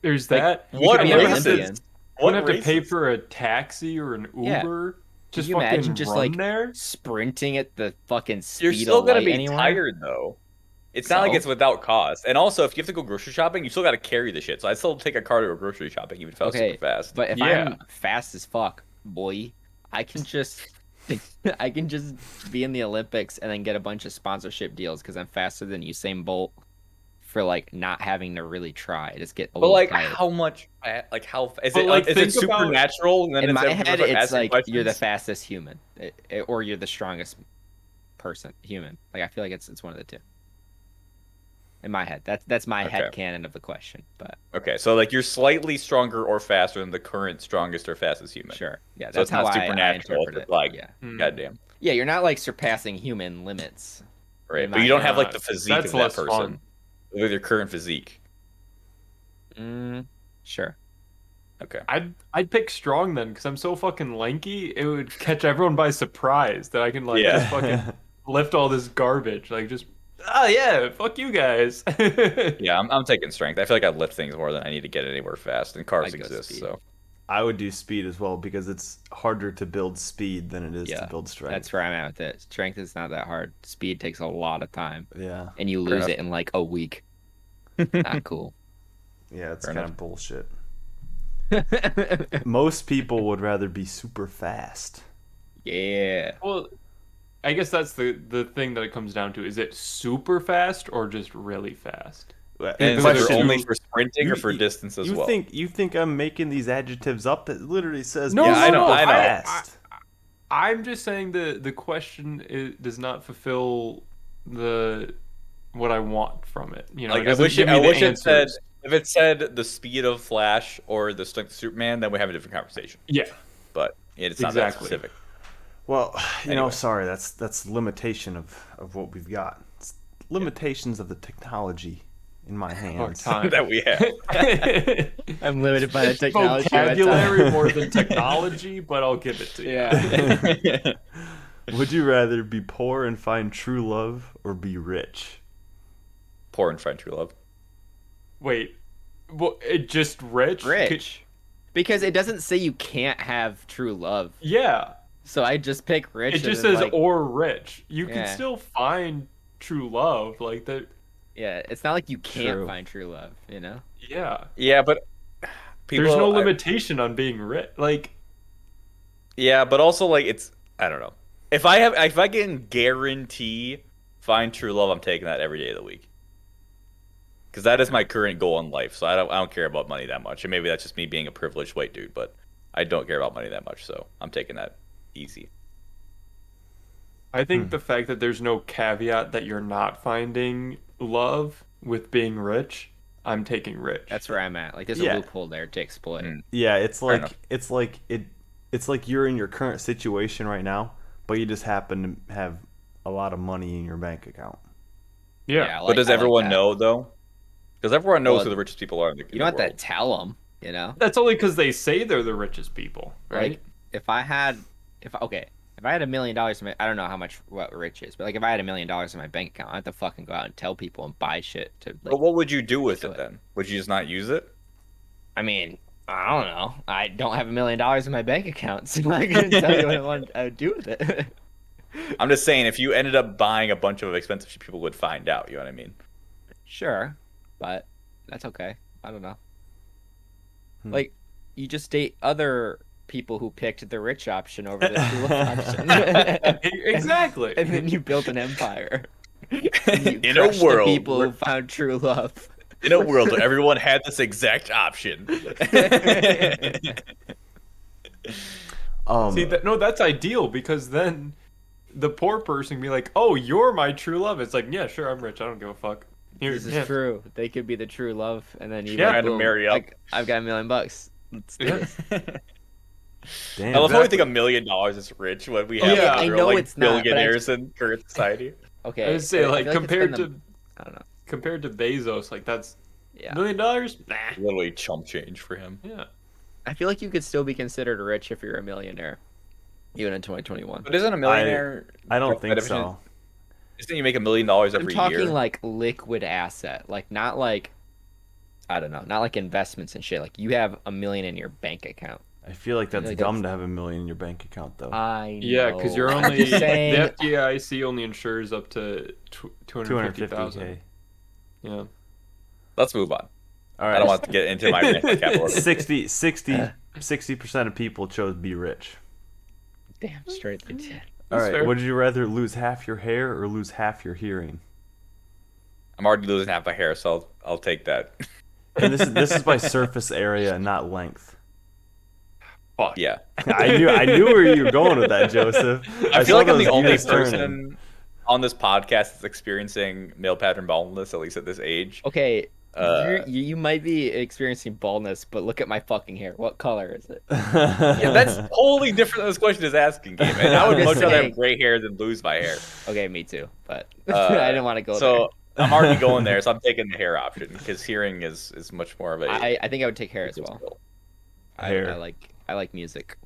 There's Like, that. you What could be an races? Olympian. You wouldn't have to pay races? for a taxi or an Yeah. Uber. Just you fucking imagine just, run like, there. Sprinting at the fucking speed You're still of gonna light be anywhere? tired though. It's not like So? it's without cost. And also, if you have to go grocery shopping, you still got to carry the shit. So I'd still take a car to go grocery shopping, even if I was Okay, super fast. but if Yeah. I'm fast as fuck, boy, I can just I can just be in the Olympics and then get a bunch of sponsorship deals because I'm faster than Usain Bolt for like not having to really try. Just get But old like, tired. how much? Like, how is But, it? like, Is it think about- supernatural? And then In it's my everyone head, start it's asking like you're the questions? fastest human, or you're the strongest human. Like I feel like it's one of the two. In my head, that's my Okay. head canon of the question. But Okay, so like you're slightly stronger or faster than the current strongest or fastest human. sure, yeah, So that's it's not how I supernatural. interpret It's it. like, Yeah, Hmm. goddamn, yeah, you're not like surpassing human limits. right? In But my you don't head. have like the physique That's of that less person fun. with your current physique. Sure. Okay. I'd pick strong then because I'm so fucking lanky. It would catch everyone by surprise that I can like Yeah. just fucking lift all this garbage. Like just yeah, fuck you guys. Yeah, I'm taking strength. I feel like I lift things more than I need to get anywhere fast, and cars I'd go exist. speed. So I would do speed as well because it's harder to build speed than it is Yeah, to build strength. That's where I'm at with it. Strength is not that hard. Speed takes a lot of time, Yeah. and you Fair lose enough. it in like a week. Not cool. Yeah, it's Fair kind enough. of bullshit. Most people would rather be super fast. Yeah. Well, I guess that's the thing that it comes down to. Is it super fast or just really fast? And is question- it only for sprinting or You- for you- distance as you well? think I'm making these adjectives up? It literally says No, be Yeah, I know, super I know. fast. I'm just saying the question does not fulfill what I want from it. You know, Like it I doesn't wish give it, me I the wish it said answers. if it said the speed of Flash or the strength of Superman, then we have a different conversation. Yeah, But it's not that Exactly. specific. Well, Anyway. sorry, that's limitation of what we've got. It's limitations of the technology in my or hands. time. That we have. I'm limited by the technology. of my time. Vocabulary more than technology, but I'll give it to you. Yeah. Would you rather be poor and find true love or be rich? Poor and find true love. Wait, well, it just rich? Rich. Because it doesn't say you can't have true love. Yeah, So I just pick rich. it and just then, says like, or rich. You can Yeah. still find true love, like that. Yeah, it's not like you can't True. find true love, you know? Yeah, Yeah, but people. there's no limitation on being rich. Like, Yeah, but also like it's I don't know. If I can guarantee find true love, I'm taking that every day of the week. Because that is my current goal in life. So I don't care about money that much. And maybe that's just me being a privileged white dude, but I don't care about money that much. So I'm taking that easy. I think the fact that there's no caveat that you're not finding love with being rich, I'm taking rich. That's where I'm at. Like, there's Yeah. a loophole there to exploit. Mm. Yeah, it's enough. like you're in your current situation right now, but you just happen to have a lot of money in your bank account. yeah. I But does I like everyone that. know though? Because everyone knows Well, who the richest people are in the You don't have to world. tell them, you know? That's only because they say they're the richest people, right? Like, if I had $1 million in my, I don't know what rich is, but like if I had $1 million in my bank account, I have to fucking go out and tell people and buy shit to, like, But what would you do with do it it. then? Would you just not use it? I mean, I don't know. I don't have $1 million in my bank account, so I couldn't tell you what I would do with it. I'm just saying, if you ended up buying a bunch of expensive shit, people would find out. You know what I mean? Sure, but that's okay. I don't know. Hmm. Like, you just date other people who picked the rich option over the true love option. Exactly. And then you built an empire. And you In a crushed the world people where- who found true love. In a world where everyone had this exact option. See, that's ideal because then the poor person can be like, "Oh, you're my true love." It's like, yeah, sure, I'm rich. I don't give a fuck. Here, This is yeah. true. They could be the true love, and then you Yeah. Trying to marry up. I've got $1 million. Let's do Yeah. this. Damn. I love how we Exactly. think $1 million is rich when we Oh, have yeah. other, I know like, it's not, but I- billionaires in current society. Okay. I would say, but I like, feel it's compared been to I don't know. compared to Bezos, like that's Yeah. $1 million. Nah. Literally chump change for him. Yeah. I feel like you could still be considered rich if you're a millionaire, even in 2021. But isn't a millionaire? I don't by think definition, so. Isn't you make $1 million every I'm talking year? like liquid asset, like not like, I don't know, not like investments and shit. Like you have $1 million in your bank account. I feel like that's Like, dumb to have $1 million in your bank account, though. I Yeah, know. because you're I'm only just saying. the FDIC only insures up to 250,000. 250K. Yeah. Let's move on. All I right. don't want to get into my rant about capitalism. 60% of people chose be rich. Damn straight they did. All That's right. fair. Would you rather lose half your hair or lose half your hearing? I'm already losing half my hair, so I'll take that. And this is by surface area, not length. Fuck. Yeah. I knew where you were going with that, Joseph. I feel saw like I'm those the only gears turning. person on this podcast that's experiencing male pattern baldness, at least at this age. Okay, Uh, you might be experiencing baldness, but look at my fucking hair. What color is it? Yeah, that's totally different than this question is asking, Gabe. And I would I'm much just rather saying. have gray hair than lose my hair. Okay, me too. But Uh, I didn't want to go So I'm already going there, so I'm taking the hair option because hearing is much more of a. there. I think I would take hair as well. skill. Hair. I like music.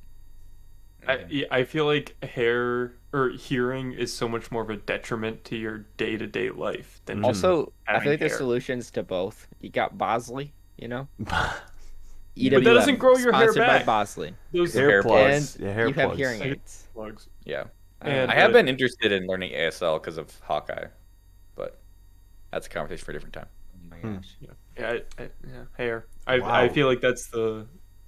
I feel like hair or hearing is so much more of a detriment to your day-to-day life than just Also, I having feel like there's hair. solutions to both. You got Bosley, you know. But that doesn't grow your hair sponsored back. by Bosley. those Hair hair plugs. And Yeah, hair you have plugs. hearing Hair aids. plugs. Yeah, And I have the- been interested in learning ASL because of Hawkeye, but that's a conversation for a different time. Oh my Hmm. gosh. Yeah, hair. I Wow. feel like that's the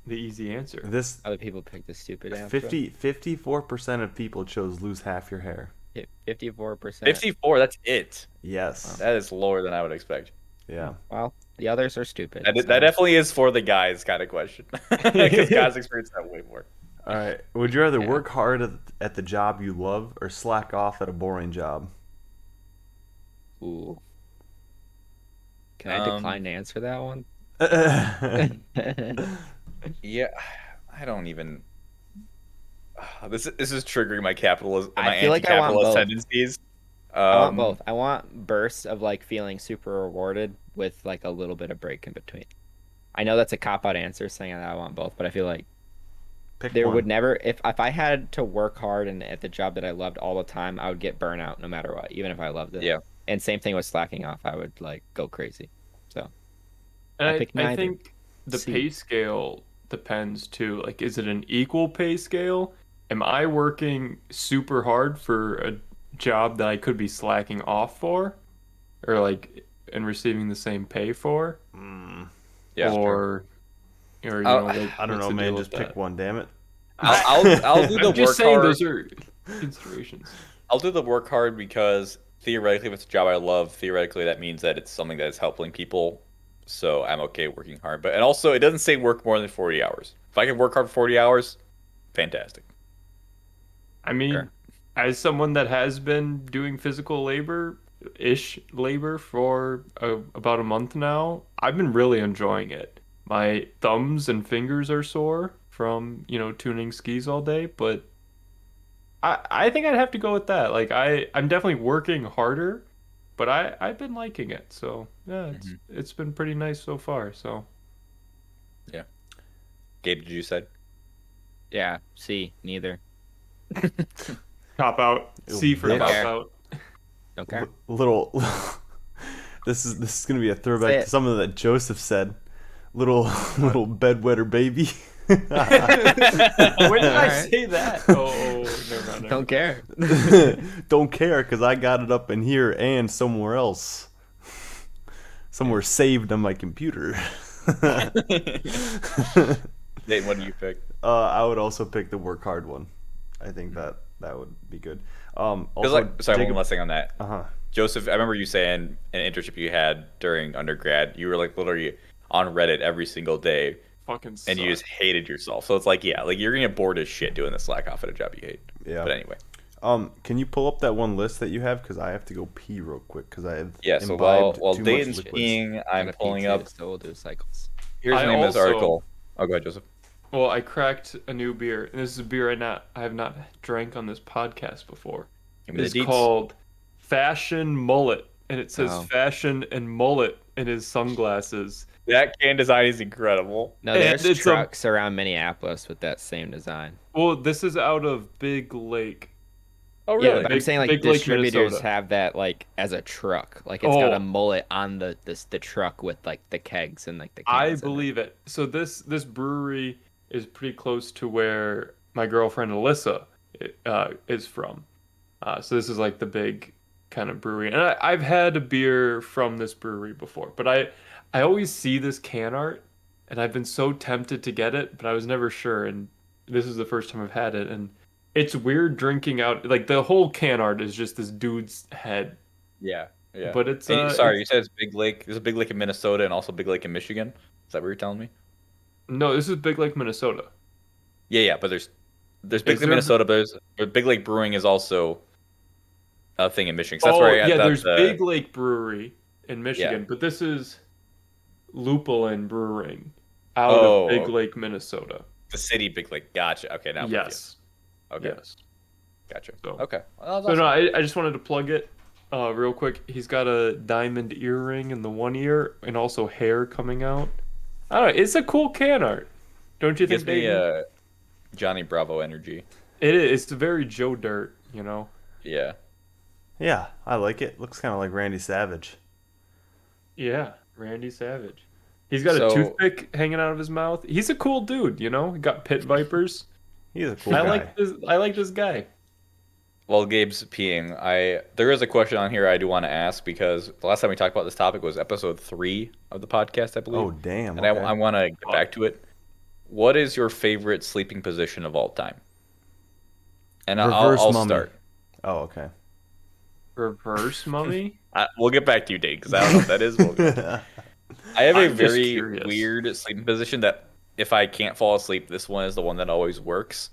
easy answer. This Other people pick the stupid answer. 54% of people chose lose half your hair. 54%. 54, that's it. Yes. That is lower than I would expect. Yeah. Well, the others are stupid. That so- definitely is for the guys kind of question, because guys experience that way more. All right. Would you rather Yeah. work hard at the job you love or slack off at a boring job? Ooh. Can I decline to answer that one? Yeah, I don't even. This is triggering my capitalist, I my feel like I want anti-capitalist both. tendencies. I want both. I want bursts of like feeling super rewarded with like a little bit of break in between. I know that's a cop-out answer saying that I want both, but I feel like Pick there one. would never if I had to work hard and at the job that I loved all the time, I would get burnout no matter what, even if I loved it. Yeah. And same thing with slacking off. I would like go crazy. So And I pick I neither. think the C. pay scale depends too. Like, is it an equal pay scale? Am I working super hard for a job that I could be slacking off for, or like and receiving the same pay for, Yeah, or you I'll- know, like, I don't what's know, the man. deal Just with pick that? one. Damn it. I'll do the I'm just work saying hard. those are considerations. I'll do the work hard because theoretically, if it's a job I love, theoretically that means that it's something that is helping people. So I'm okay working hard. But and also, it doesn't say work more than 40 hours. If I can work hard for 40 hours, fantastic. I mean, Sure. as someone that has been doing physical labor for about a month now, I've been really enjoying it. My thumbs and fingers are sore from, tuning skis all day, but I think I'd have to go with that. Like, I'm definitely working harder, but I've been liking it. So, yeah, it's been pretty nice so far. So, Yeah. Gabe, did you say? Yeah, C, neither. cop out. C for Don't cop care. out. Don't care. Little. This is gonna be a throwback Say to it. something that Joseph said. Little bedwetter baby. When did I Alright. say that? Oh, never mind. Don't care. Don't care because I got it up in here and somewhere else. Somewhere saved on my computer. Nate, what do you pick? I would also pick the work hard one. I think that would be good. Also, Sorry, Jacob, one last thing on that. uh-huh. Joseph, I remember you saying an internship you had during undergrad, you were like literally on Reddit every single day Fucking and you suck. just hated yourself. So it's like, yeah, like you're gonna get bored as shit doing the slack off at a job you hate. Yeah. But anyway. Can you pull up that one list that you have? Because I have to go pee real quick because I have Yeah, so imbibed while too much Dayton's liquids. peeing, I'm Gotta pee pulling too, up. so we'll do cycles. Here's the I name of this also- article. Oh, go ahead, Joseph. Well, I cracked a new beer, and this is a beer I have not drank on this podcast before. Give me the It's deets. called Fashion Mullet, and it says Oh. fashion and mullet in his sunglasses. That can design is incredible. No, And there's it's a- trucks around Minneapolis with that same design. Well, this is out of Big Lake. Oh, Yeah, really? But I'm Big- saying like Big Lake, distributors Minnesota. have that like as a truck. Like it's got Oh. a mullet on the truck with like the kegs and like the I cans in it. believe it. So this brewery is pretty close to where my girlfriend Alyssa is from. So this is like the big kind of brewery, and I've had a beer from this brewery before, but I always see this can art, and I've been so tempted to get it, but I was never sure, and this is the first time I've had it, and it's weird drinking out. Like, the whole can art is just this dude's head, Yeah, yeah. but it's And sorry, it's- you said it's Big Lake. There's a Big Lake in Minnesota and also Big Lake in Michigan. Is that what you're telling me? no, this is Big Lake, Minnesota. Yeah, but there's Big Is Lake, there- Minnesota, but Big Lake Brewing is also a thing in Michigan. So that's Oh, where I got yeah, that, there's Big Lake Brewery in Michigan, Yeah. but this is Lupulin Brewing out Oh, of Big okay. Lake, Minnesota. the city Big Lake. Gotcha. Okay, now I'm with you. Yes. Okay, Yes. gotcha. So- Okay. Well, So no, I just wanted to plug it real quick. He's got a diamond earring in the one ear and also hair coming out. I don't know. It's a cool can art. Don't you It gives think, me Dayton? Johnny Bravo energy. It is. It's very Joe Dirt, you know? Yeah. Yeah, I like it. Looks kind of like Randy Savage. Yeah, Randy Savage. He's got So- a toothpick hanging out of his mouth. He's a cool dude, you know? He got pit vipers. He's a cool I guy. like this guy. While Gabe's peeing, there is a question on here I do want to ask because the last time we talked about this topic was episode 3 of the podcast, I believe. Oh, damn. And Okay. I want to get back to it. What is your favorite sleeping position of all time? And Reverse I'll mummy. start. Oh, okay. Reverse mummy? We'll get back to you, Dave, because I don't know what that is. I have a I'm just very curious. weird sleeping position that if I can't fall asleep, this one is the one that always works.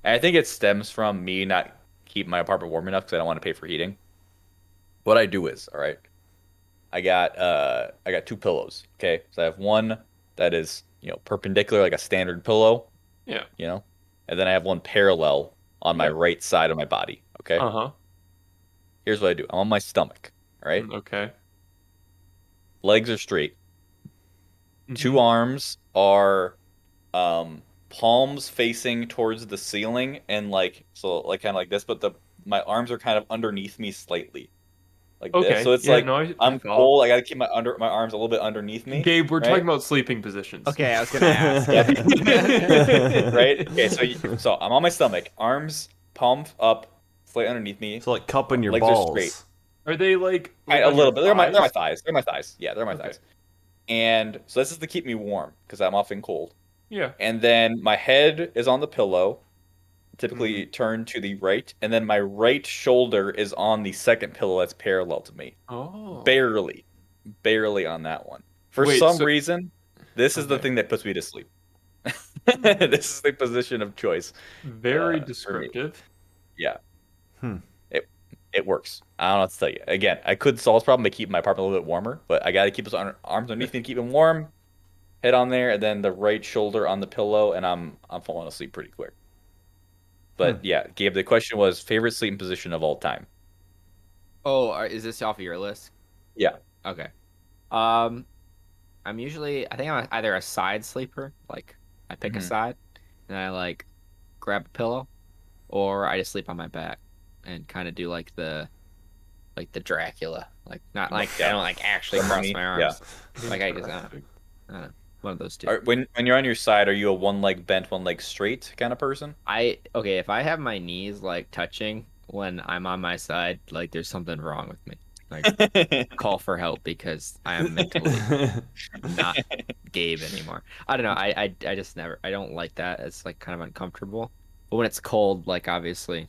And I think it stems from me not keeping my apartment warm enough because I don't want to pay for heating. What I do is, all right, I got two pillows. Okay, so I have one that is perpendicular like a standard pillow, Yeah. and then I have one parallel on my Yeah. right side of my body. Okay, Uh-huh. here's what I do. I'm on my stomach. All right, Okay. legs are straight. Mhm. Two arms are palms facing towards the ceiling and like kind of like this, but the my arms are kind of underneath me slightly like this. Okay. So it's Yeah, like no, I I'm follow. cold. I got to keep my arms a little bit underneath me, Gabe, we're talking right? about sleeping positions. Okay, I was gonna ask. Right? Okay, so I'm on my stomach, arms palms up, slightly underneath me. So like cupping your Legs are straight. balls. Are they like A on little your bit. They're my thighs? thighs. They're my thighs. Yeah, they're my Okay. thighs. And so this is to keep me warm because I'm often cold. Yeah. And then my head is on the pillow, typically Mm-hmm. turned to the right, and then my right shoulder is on the second pillow that's parallel to me. Oh. Barely on that one. For Wait, some so- reason, this is the Okay. thing that puts me to sleep. This is the position of choice. Very for me. descriptive. Yeah. Hmm. It works. I don't know what to tell you. Again, I could solve this problem by keeping my apartment a little bit warmer, but I got to keep those arms underneath me to keep them warm. Head on there, and then the right shoulder on the pillow, and I'm falling asleep pretty quick. But yeah, Gabe, the question was favorite sleeping position of all time. Oh, is this off of your list? Yeah. Okay. I think I'm either a side sleeper, like I pick a Mhm. side and I like grab a pillow, or I just sleep on my back and kind of do like the Dracula, like not like I Yeah. don't like actually The cross mummy, my arms. Like I just I don't know, one of those two. When you're on your side, are you a one leg bent, one leg straight kind of person? Okay, if I have my knees like touching when I'm on my side, like there's something wrong with me. Like call for help because I am mentally not Gabe anymore. I don't know. I just never. I don't like that. It's like kind of uncomfortable. But when it's cold, like obviously,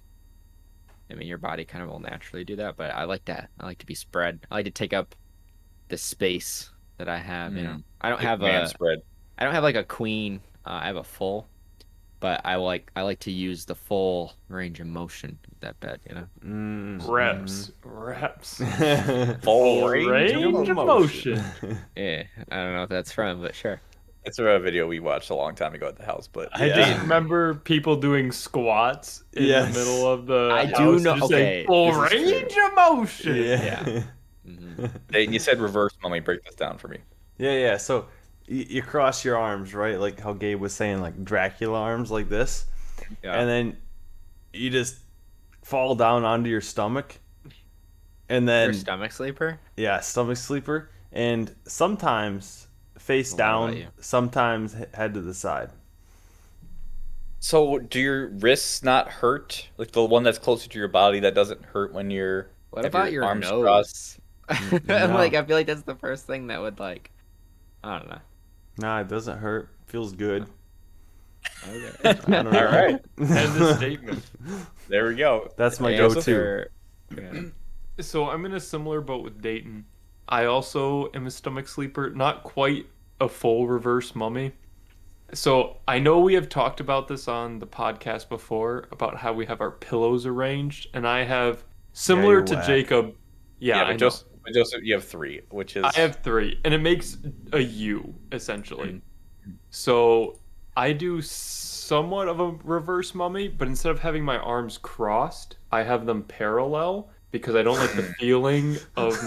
I mean your body kind of will naturally do that. But I like that. I like to be spread. I like to take up the space that I have. I don't have man a. spread. I don't have like a queen. I have a full. But I like to use the full range of motion of that bed. Reps. Full range of motion. Yeah, I don't know if that's from, but sure. It's a video we watched a long time ago at the house, but I yeah. did. Remember people doing squats in Yes. the middle of the I house do and know- just saying, okay, full this is true. range of motion. Yeah. Mhm. You said reverse. Let me break this down for me. Yeah. So you cross your arms, right? Like how Gabe was saying, like Dracula arms, like this, Yeah. and then you just fall down onto your stomach, and You're then a stomach sleeper? stomach sleeper, and sometimes face What down, about you? sometimes head to the side. So, do your wrists not hurt? Like the one that's closer to your body that doesn't hurt when you're What have about your arms crossed? nose? No. Like I feel like that's the first thing that would like I don't know. Nah, it doesn't hurt. Feels good. Okay. I don't know. All right, End the statement. there we go. That's my Joseph? go-to. Yeah. So I'm in a similar boat with Dayton. I also am a stomach sleeper, not quite a full reverse mummy. So I know we have talked about this on the podcast before about how we have our pillows arranged, and I have similar you're to whack. Jacob. Yeah, I but know. Joseph, you have three, which is I have three, and it makes a U essentially. Mm-hmm. So I do somewhat of a reverse mummy, but instead of having my arms crossed, I have them parallel because I don't like the feeling of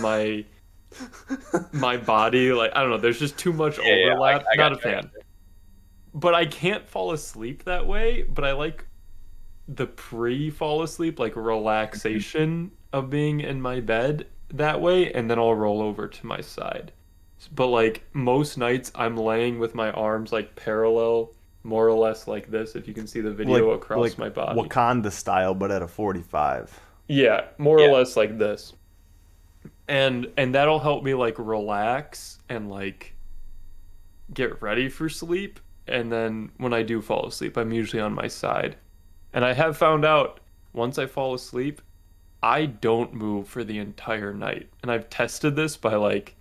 my body. Like I don't know, there's just too much Yeah, overlap. I Not got a you, I fan. got you. But I can't fall asleep that way. But I like the pre-fall asleep, like relaxation of being in my bed that way, and then I'll roll over to my side. But like most nights, I'm laying with my arms like parallel, more or less like this. If you can see the video across my body. Wakanda style, but at a 45. Yeah, more Yeah. or less like this. And that'll help me like relax and like get ready for sleep. And then when I do fall asleep, I'm usually on my side. And I have found out once I fall asleep, I don't move for the entire night. And I've tested this by like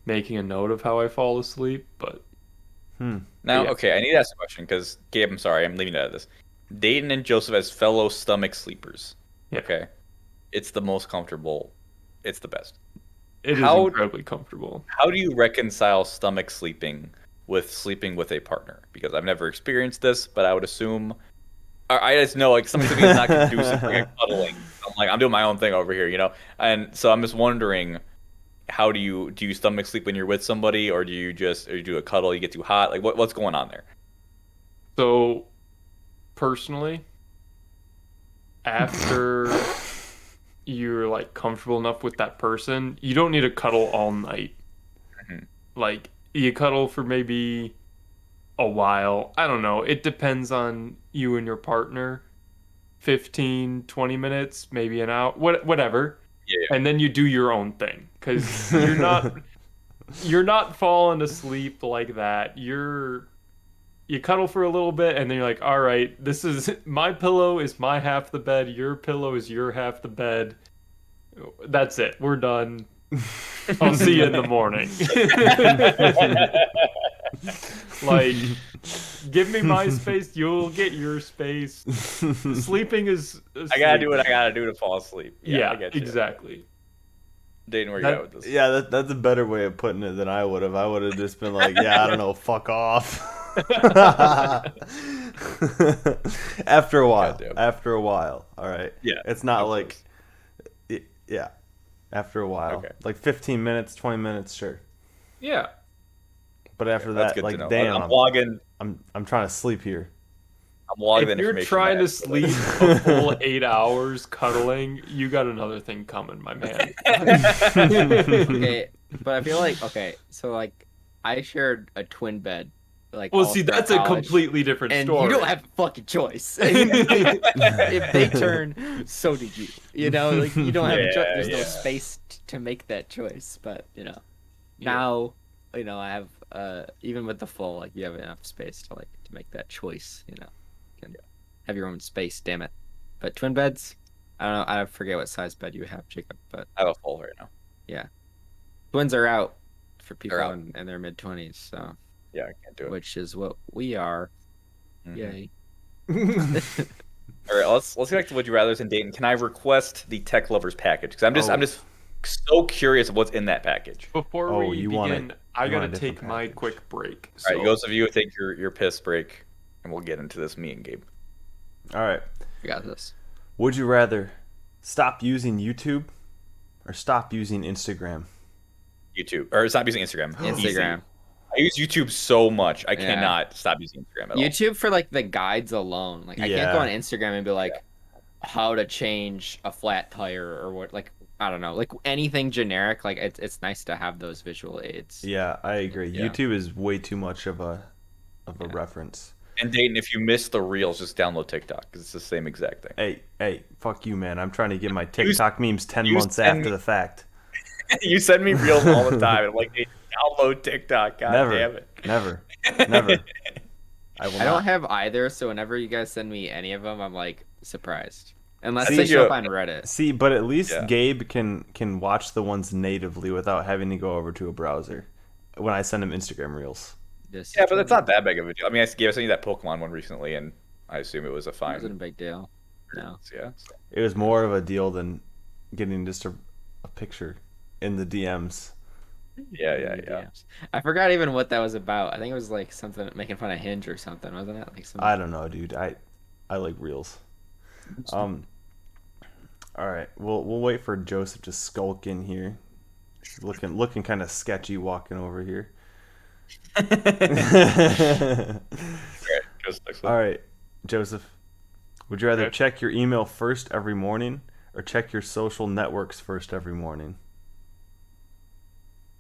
making a note of how I fall asleep, but Now, yeah. okay, I need to ask a question because Gabe, I'm sorry, I'm leaving it out of this. Dayton and Joseph as fellow stomach sleepers. Yeah. Okay, it's the most comfortable. It's the best. It is How- incredibly comfortable. How do you reconcile stomach sleeping with sleeping with a partner? Because I've never experienced this, but I would assume. I just know like stomach sleeping is not conducive for like, cuddling. I'm doing my own thing over here, you know. And so I'm just wondering, how do you stomach sleep when you're with somebody, or do you do a cuddle? You get too hot? Like what's going on there? So, personally, after you're like comfortable enough with that person, you don't need to cuddle all night. Mhm. Like, you cuddle for maybe a while. I don't know. It depends on you and your partner. 15, 20 minutes, maybe an hour, whatever. Yeah. And then you do your own thing because you're not falling asleep like that. You cuddle for a little bit and then you're like, all right, this is my pillow is my half the bed, your pillow is your half the bed. That's it. We're done. I'll see you in the morning. Like, give me my space, you'll get your space. Sleeping is I gotta do sleeping. what I gotta do to fall asleep. Yeah, I get you. Exactly. Dayton, where you That- at with this? Yeah, that's a better way of putting it than I would have. I would have just been like, yeah, I don't know, fuck off. After a while. Goddamn. After a while. All right. Yeah, It's not of like, yeah. After a while. Okay. Like 15 minutes, 20 minutes, sure. Yeah. But after That's that, good like, to know. damn, I'm logging. I'm trying to sleep here. I'm logging If that you're information. trying to back, so, like- sleep a full 8 hours cuddling, you got another thing coming, my man. Okay, but I feel like so like I shared a twin bed. Like Well, all see, throughout that's a college, completely different and story. you don't have a fucking choice. If they turn, so did you. You know, like you don't have a choice. Yeah, There's no yeah. space to make that choice. But now, I have even with the full, like you have enough space to make that choice. You can have your own space. Damn it. But twin beds, I don't know. I forget what size bed you have, Jacob. But I have a full right now. twins are out for people out. in their mid-20s. So. Yeah, I can't do it. Which is what we are. Mhm. Yay. All right, let's get back to Would You Rather's in Dayton. Can I request the Tech Lovers package? Because I'm Oh. just so curious of what's in that package. Before Oh, we you want begin, it- I you want gotta a different take my package. quick break. All So right, those of you take your piss break, and we'll get into this. Me and Gabe. All right. We got this. Would you rather stop using YouTube or stop using Instagram? YouTube, or stop using Instagram. Easy. Instagram. I use YouTube so much. I Yeah. cannot stop using Instagram at all. YouTube for like the guides alone. Like I can't go on Yeah. Instagram and be like how to change a flat tire or what I don't know. Like anything generic, like it's nice to have those visual aids. Yeah, I agree. Yeah. YouTube is way too much of a reference. And Dayton, if you miss the reels, just download TikTok because it's the same exact thing. Hey, fuck you, man. I'm trying to get my TikTok memes 10 you months send after me- the fact. You send me reels all the time, and I'm like, hey, download TikTok. God Never. damn it. Never. I will I not. don't have either, so whenever you guys send me any of them, I'm like surprised. Unless I they think show you- up on Reddit. See, but at least Yeah. Gabe can watch the ones natively without having to go over to a browser when I send him Instagram reels. This Yeah, but that's not that big of a deal. I mean, I sent you that Pokemon one recently, and I assume it was a It fine. wasn't a big deal. No. Yeah. So. It was more of a deal than getting just a picture in the DMs. Yeah. DMs. I forgot even what that was about. I think it was like something making fun of Hinge or something, wasn't it? Like some... I don't know, dude. I like reels. All right. We'll wait for Joseph to skulk in here. He's looking kind of sketchy walking over here. All right, just next one. All right, Joseph. Would you rather Okay. check your email first every morning or check your social networks first every morning?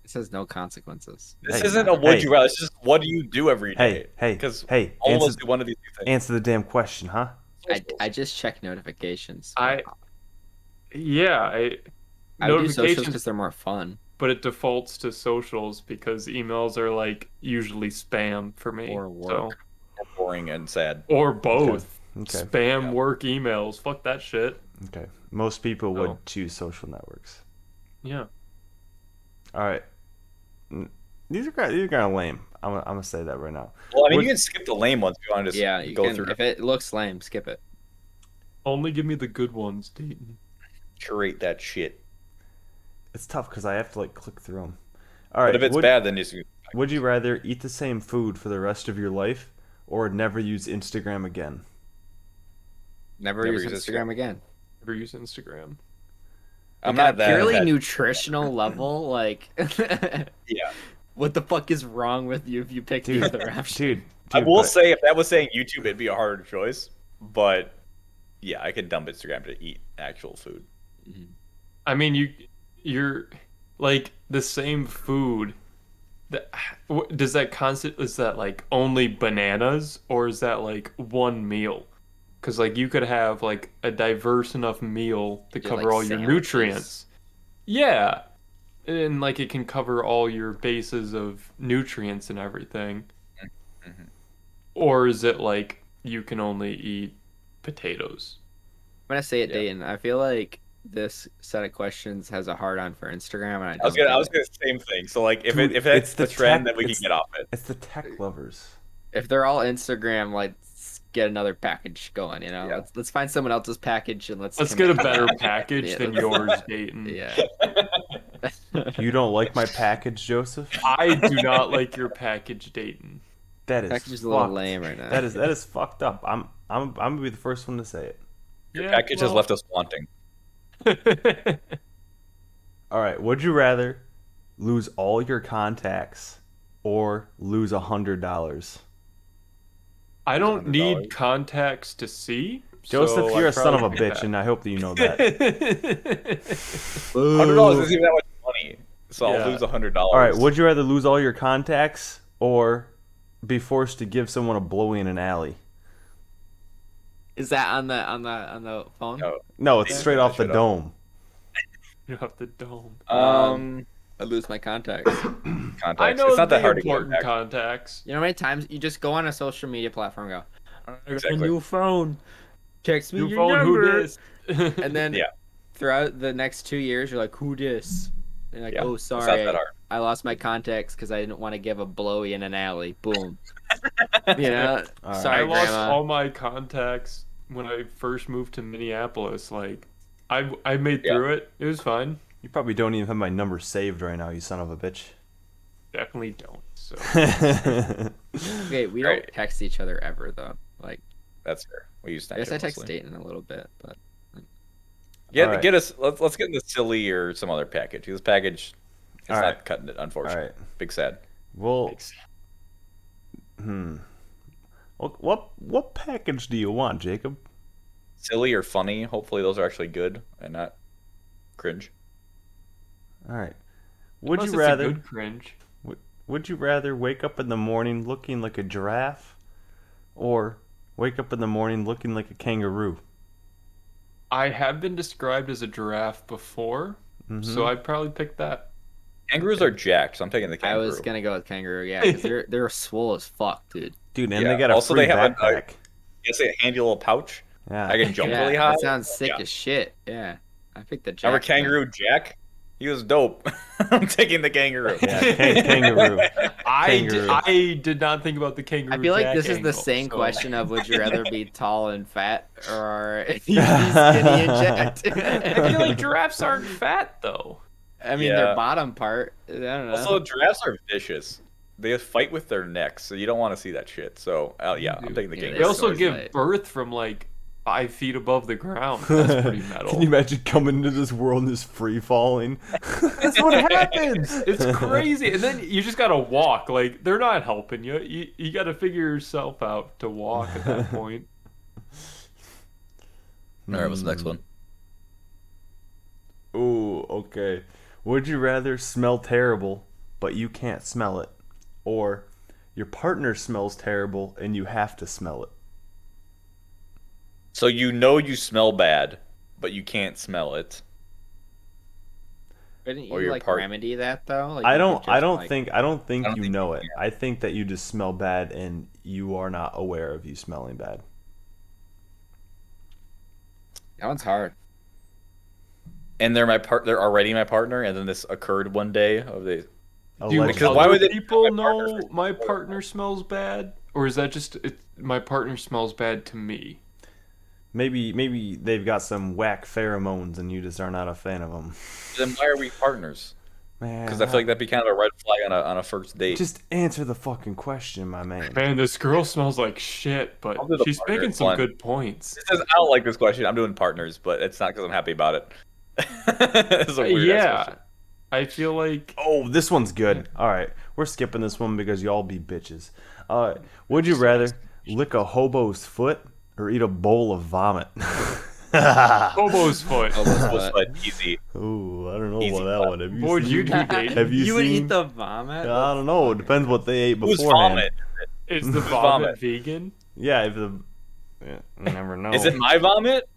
It says no consequences. This Hey, isn't a would hey. you rather. It's just what do you do every day? Hey, Because hey, all of us answer, do one of these two things. answer the damn question, huh? I just check notifications. I do socials notifications, because they're more fun. but it defaults to socials because emails are like usually spam for me. Or work. Boring and sad. Or both. Okay. Spam Yeah. work emails. Fuck that shit. Okay. Most people would Oh. choose social networks. Yeah. All right. These are kind of lame. I'm gonna say that right now. Well, I mean, Would- you can skip the lame ones if you want to just Yeah, you go can. through If it looks lame, skip it. Only give me the good ones, Dayton. curate that shit. It's tough because I have to like click through them. All right. But if it's bad, then just Would you rather eat the same food for the rest of your life or never use Instagram again? Never Never use use Instagram Instagram. again. Never use Instagram. I'm Like, not on a that purely that- nutritional level, like, Yeah. what the fuck is wrong with you if you pick the other option? Dude, I will but- say, if that was saying YouTube, it'd be a harder choice. But yeah, I could dump Instagram to eat actual food. I mean, you're like the same food. Does that constant? Is that like only bananas, or is that like one meal? Because like you could have like a diverse enough meal to Do, cover like, all your sandwiches? nutrients. Yeah, and like it can cover all your bases of nutrients and everything. Mhm. Or is it like you can only eat potatoes? I'm gonna say it, Yeah. Dayton. I feel like this set of questions has a hard on for Instagram, and I was gonna say the same thing. So like, if Dude, if that's it's the the trend, tech- then we can it's- get off it. It's the tech lovers. If they're all Instagram, let's get another package going. You know, Yeah. let's find someone else's package and let's Let's get a commit. better package Yeah, than let's- yours, Dayton. Yeah. You don't like my package, Joseph? I do not like your package, Dayton. That is Package is a little fucked. lame right now. That is fucked up. I'm gonna be the first one to say it. Your package has left us wanting. All right. Would you rather lose all your contacts or lose $100? I don't $100. need contacts to see. Joseph, so you're I'd a son of a probably pick bitch, that. and I hope that you know that. $100 isn't even that much money, so Yeah. I'll lose $100. All right. Would you rather lose all your contacts or be forced to give someone a blowy in an alley? Is that on the phone? No. No, it's Yeah, straight that off the shit up. dome. You have the dome. I lose my contacts. Contacts. I know it's not the that hard to get important back. contacts. You know how many times you just go on a social media platform and go, I got Exactly. a new phone. Text me New your phone, who number. dis? And then Yeah. throughout the next 2 years, you're like, who dis? And you're like, Yeah, oh, it's not sorry. that hard. I lost my contacts because I didn't want to give a blowy in an alley. Boom. You know? All right. Sorry, I lost Grandma. all my contacts when I first moved to Minneapolis. Like, I made Yeah. through it. It was fine. You probably don't even have my number saved right now, you son of a bitch. Definitely don't. So Okay, we Right. don't text each other ever, though. Like, That's fair. We use I that. guess I text mostly. Dayton a little bit, but Get All right. get us. Let's get into silly or some other package. This package, it's All not right. cutting it. All Unfortunately, right. big sad. Well, what package do you want, Jacob? Silly or funny. Hopefully, those are actually good and not cringe. All right. Would Unless you it's a rather good cringe? would you rather wake up in the morning looking like a giraffe or wake up in the morning looking like a kangaroo? I have been described as a giraffe before, Mhm. so I'd probably pick that. Kangaroos are jacked, so I'm taking the I kangaroo. was gonna go with kangaroo, yeah, because they're swole as fuck, dude. Dude, and Yeah. they got a Also, free they have a- backpack. Yes, a handy little pouch. Yeah. I can jump Yeah, really high. that sounds sick Yeah. as shit. Yeah, I picked the jack. Remember Kangaroo Jack? He was dope. I'm taking the kangaroo. Yeah, kangaroo. Kangaroo. I did not think about the kangaroo. I feel like Jack this is the angle, same so- question of would you rather be tall and fat or you be skinny and jacked? I feel like giraffes aren't fat though. I mean, Yeah. their bottom part. I don't know. Also, giraffes are vicious. They fight with their necks, so you don't want to see that shit. So, yeah, I'm taking the Yeah, They kangaroo. also always give like- birth from like 5 feet above the ground. That's pretty metal. Can you imagine coming into this world and just free falling? That's what happens. It's crazy. And then you just gotta walk. Like they're not helping you. You gotta figure yourself out to walk at that point. All right, what's the next one? Ooh, okay. Would you rather smell terrible, but you can't smell it? Or your partner smells terrible and you have to smell it? So you know you smell bad, but you can't smell it. Couldn't or you your like part- remedy that though? Like, I you don't could I just, don't like- think I don't you think know you it. can. I think that you just smell bad and you are not aware of you smelling bad. That one's hard. and they're already my partner, and then this occurred one day of the. Do Allegedly. Why other would they people my partner know for- my partner smells bad, or is that just my partner smells bad to me? Maybe they've got some whack pheromones and you just are not a fan of them. Then why are we partners? Man, Because I feel like that'd be kind of a red flag on a first date. just answer the fucking question, my man. Man, this girl smells like shit, but I'll do the she's partner making some one. good points. It says, I don't like this question. I'm doing partners, but it's not because I'm happy about it. It's a weird ass Yeah, question. I feel like Oh, this one's good. All right, we're skipping this one because y'all be bitches. Would you rather lick a hobo's foot or eat a bowl of vomit? Hobo's foot. Hobo's foot, easy. Ooh, I don't know Easy about that clap. one. Have you What would seen? you do, Dave? Have you would seen? eat the vomit? I don't know. It depends what they ate Who's beforehand. vomit? Is the Vomit. vomit vegan? Yeah, if the yeah, you never know. Is it my vomit?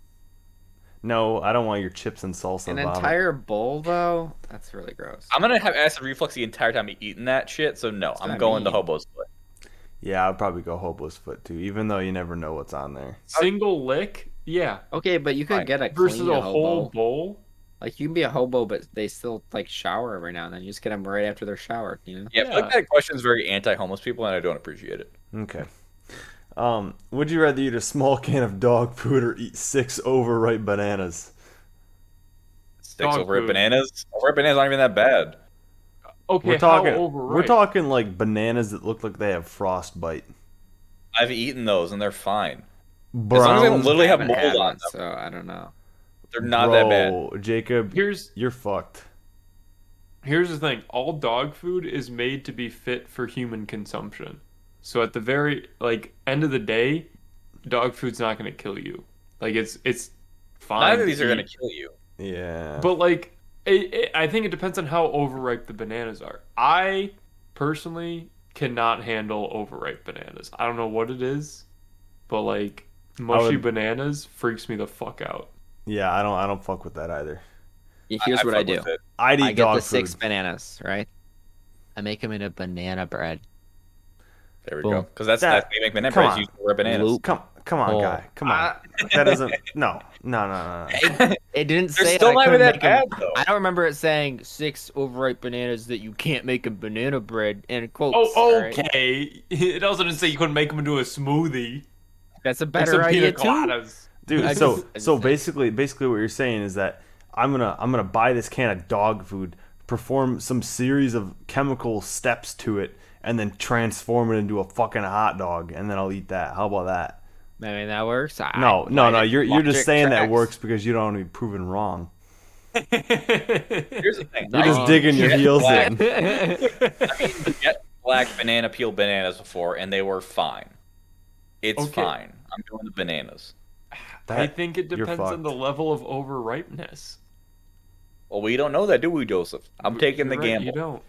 No, I don't want your chips and salsa An vomit. entire bowl, though? That's really gross. I'm gonna have acid reflux the entire time I'm eating that shit. So no, what I'm I going the mean. hobo's foot. Yeah, I'd probably go hobo's foot too, even though you never know what's on there. Single lick? Yeah. Okay, but you could Fine. get a Versus clean a hobo. whole bowl? Like, you can be a hobo, but they still, like, shower every now and then. You just get them right after their shower, you know? Yeah, I feel like that question is very anti-homeless people, and I don't appreciate it. Okay. Would you rather eat a small can of dog food or eat 6 overripe bananas? Sticks Dog overripe food. bananas. Overripe bananas aren't even that bad. Okay, We're talking. how overripe? We're talking like bananas that look like they have frostbite. I've eaten those, and they're fine. Brown. As long as they don't literally I have haven't mold had on one, them, so I don't know. they're not that bad. Bro, Jacob, Here's you're fucked. the thing. All dog food is made to be fit for human consumption. So at the very end of the day, dog food's not going to kill you. Like it's fine. Neither of these to are gonna eat. kill you. Yeah. But I think it depends on how overripe the bananas are. I personally cannot handle overripe bananas. I don't know what it is, but mushy would- bananas freaks me the fuck out. Yeah, I don't fuck with that either. Here's what I fuck do. with it. I'd I eat get dog the 6 food. bananas, right? I make them into banana bread. There we Boom. go. Because that's That- we make banana come bread on. using overripe bananas. Luke. Come on, Oh. guy. Come on. That doesn't. No. It didn't They're say still I not even couldn't that make 'em- bad though. I don't remember it saying 6 overripe bananas that you can't make a banana bread in quotes. Oh, alright? okay. It also didn't say you couldn't make them into a smoothie. That's a Like better some idea pina too. coladas. Dude, I so just- I just so think- basically what you're saying is that I'm gonna buy this can of dog food, perform some series of chemical steps to it, and then transform it into a fucking hot dog, and then I'll eat that. How about that? I mean, that works. No. You're just Logic saying that tracks. works because you don't want to be proven wrong. Here's the thing. You're just No. digging your Jet heels black- in. Jet black banana peel bananas before, and they were fine. It's Okay. fine. I'm doing the bananas. I think it you're depends on fucked. the level of overripeness. Well, we don't know that, do we, Joseph? I'm taking the You're right, gamble. You don't.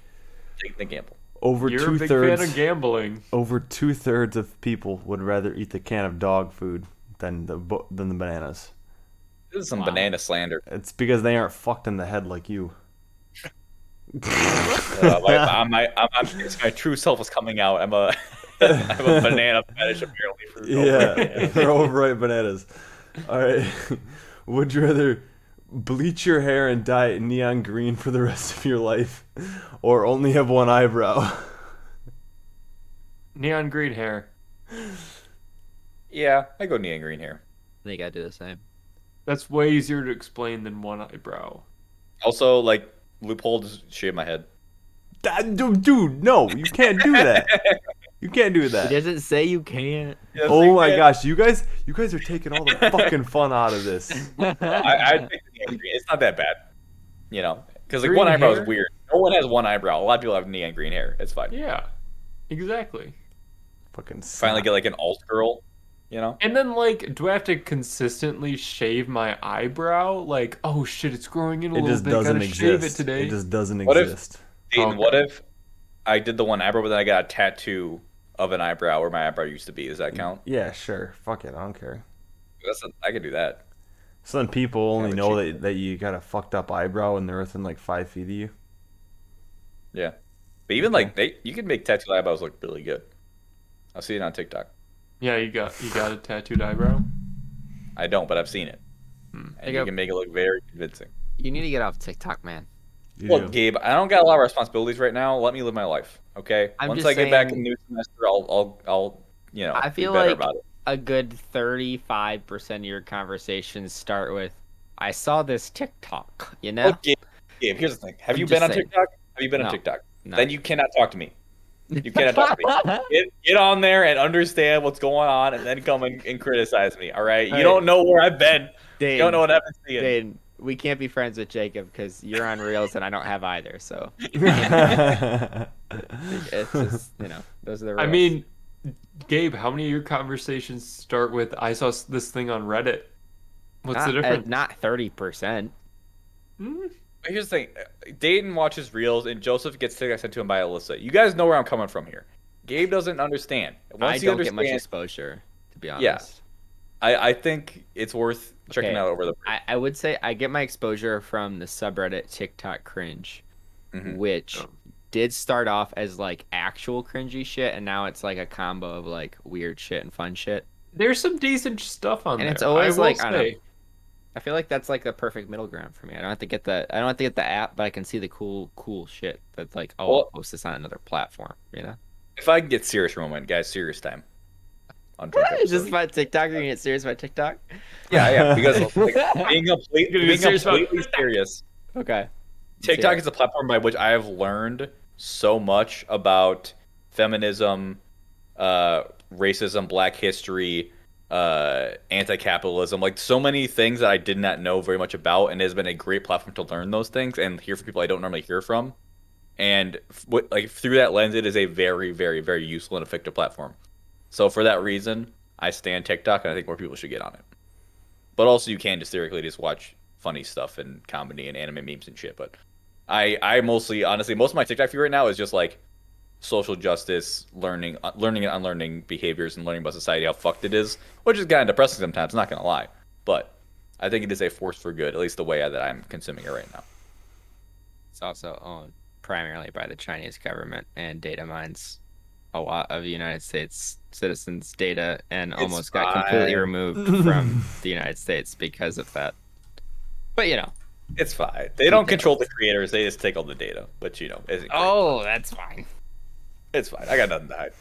Taking the gamble. Over You're a big fan two-thirds of gambling. over 2/3 of people would rather eat the can of dog food than the bananas. This is some Wow. banana slander. It's because they aren't fucked in the head like you. My true self is coming out. I'm a banana fetish apparently. For Yeah, for overripe bananas. All right. Would you rather bleach your hair and dye it neon green for the rest of your life, or only have one eyebrow? Neon green hair. Yeah, I go neon green hair. I think I do the same. That's way easier to explain than one eyebrow. Also, loophole, just shave my head. Dude, no, you can't do that. You can't do It that. doesn't say you can't. Yes, Oh you my can. gosh, you guys are taking all the fucking fun out of this. I think the neon green. It's not that bad, because Green one eyebrow hair? is weird. No one has one eyebrow. A lot of people have neon green hair. It's fine. Yeah, exactly. Fucking Finally get an alt girl, And then do I have to consistently shave my eyebrow? Oh shit, it's growing in a It little just bit. doesn't Gotta shave it exist. today. It just doesn't What if- exist. Dayton, Okay. what if I did the one eyebrow, but then I got a tattoo of an eyebrow where my eyebrow used to be? Does that count? Yeah, sure. Fuck it, I don't care. I could do that. So then people only but know you- that you got a fucked up eyebrow and they're within 5 feet of you. Yeah, but even you can make tattooed eyebrows look really good. I've seen it on TikTok. Yeah, you got a tattooed eyebrow. I don't, but I've seen it, and you go. can make it look very convincing. You need to get off TikTok, man. You Look, do. Gabe, I don't got a lot of responsibilities right now. Let me live my life, okay? I'm Once just I get back in saying- the new semester, I'll I be feel better like about it. a good 35% of your conversations start with, "I saw this TikTok," you know? Look, Gabe, here's the thing. Have I'm you just been on saying. TikTok? Have you been on No, TikTok? no. Then you cannot talk to me. You cannot talk to me. Get on there and understand what's going on, and then come and criticize me. All right? You don't know where I've been. You don't know what I've been seeing. Dane, we can't be friends with Jacob because you're on Reels and I don't have either. So it's just, those are the rules. I mean, Gabe, how many of your conversations start with "I saw this thing on Reddit"? What's the difference? Not 30%. Here's the thing. Dayton watches Reels, and Joseph gets TikTok sent to him by Alyssa. You guys know where I'm coming from here. Gabe doesn't understand. I don't get much exposure, to be honest. Yeah. I think it's worth checking out over the break. I would say I get my exposure from the subreddit TikTok cringe, which did start off as like actual cringy shit, and now it's like a combo of like weird shit and fun shit. There's some decent stuff on there. And it's always I I don't know. I feel like that's like the perfect middle ground for me. I don't have to get the app, but I can see the cool shit that's like, I'll post this on another platform, If I can get serious for a moment, guys, serious time. On drunk Is this episode. about TikTok? Are you gonna get serious about TikTok? Yeah, because like, being completely serious. Okay. TikTok is a platform by which I have learned so much about feminism, racism, Black history, anti-capitalism, like so many things that I did not know very much about, and it has been a great platform to learn those things and hear from people I don't normally hear from. And like through that lens, it is a very, very, very useful and effective platform. So for that reason, I stand TikTok, and I think more people should get on it. But also, you can just theoretically just watch funny stuff and comedy and anime memes and shit. But I mostly, honestly, most of my TikTok feed right now is just like social justice, learning and unlearning behaviors, and learning about society, how fucked it is, which is kind of depressing sometimes. Not gonna lie, but I think it is a force for good, at least the way that I'm consuming it right now. It's also owned primarily by the Chinese government and data mines a lot of United States citizens' data and almost got completely removed from the United States because of that. But it's fine. They don't control the creators; they just take all the data. But isn't great. That's fine. It's fine. I got nothing to hide.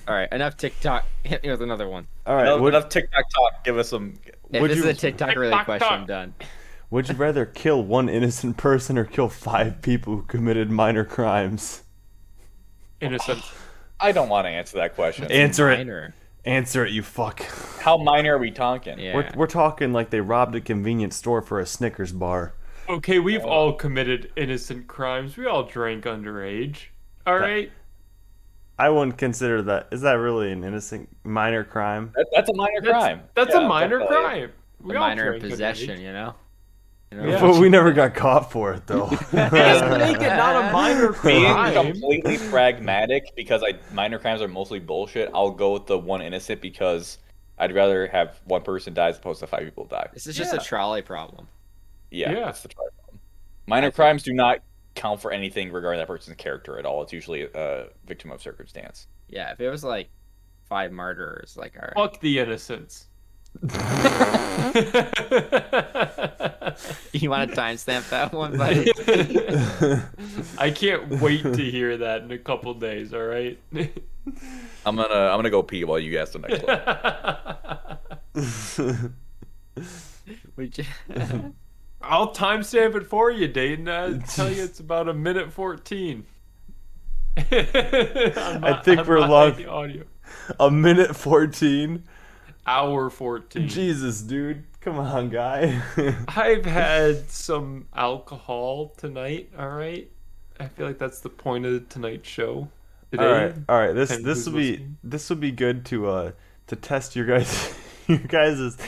All right, enough TikTok. Hit me with another one. All right, enough TikTok talk. Give us some. If this is a TikTok related question, I'm done. Would you rather kill one innocent person or kill 5 people who committed minor crimes? Innocent. I don't want to answer that question. Answer it. Answer it, you fuck. How minor are we talking? Yeah. We're talking like they robbed a convenience store for a Snickers bar. Okay, we've all committed innocent crimes. We all drank underage. All right. I wouldn't consider that. Is that really an innocent minor crime? That's a minor crime. That's a minor definitely. crime. We all minor drank possession, underage. Yeah. But we never got caught for it, though. Just make it not a minor Being crime. completely pragmatic, because minor crimes are mostly bullshit, I'll go with the one innocent because I'd rather have one person die as opposed to 5 people die. This is just a trolley problem. Yeah, Yeah. that's the problem. Minor crimes do not count for anything regarding that person's character at all. It's usually a victim of circumstance. Yeah, if it was like 5 murderers, like all right. Fuck the innocents. You want to timestamp that one, buddy? I can't wait to hear that in a couple days. All right. I'm gonna go pee while you ask the next one. I'll timestamp it for you, Dayton. I'll tell you it's about 1:14. I think we're long. Audio. 1:14. Hour 14. Jesus, dude. Come on, guy. I've had some alcohol tonight, all right? I feel like that's the point of tonight's show. Today. All right. This would be good to test your guys'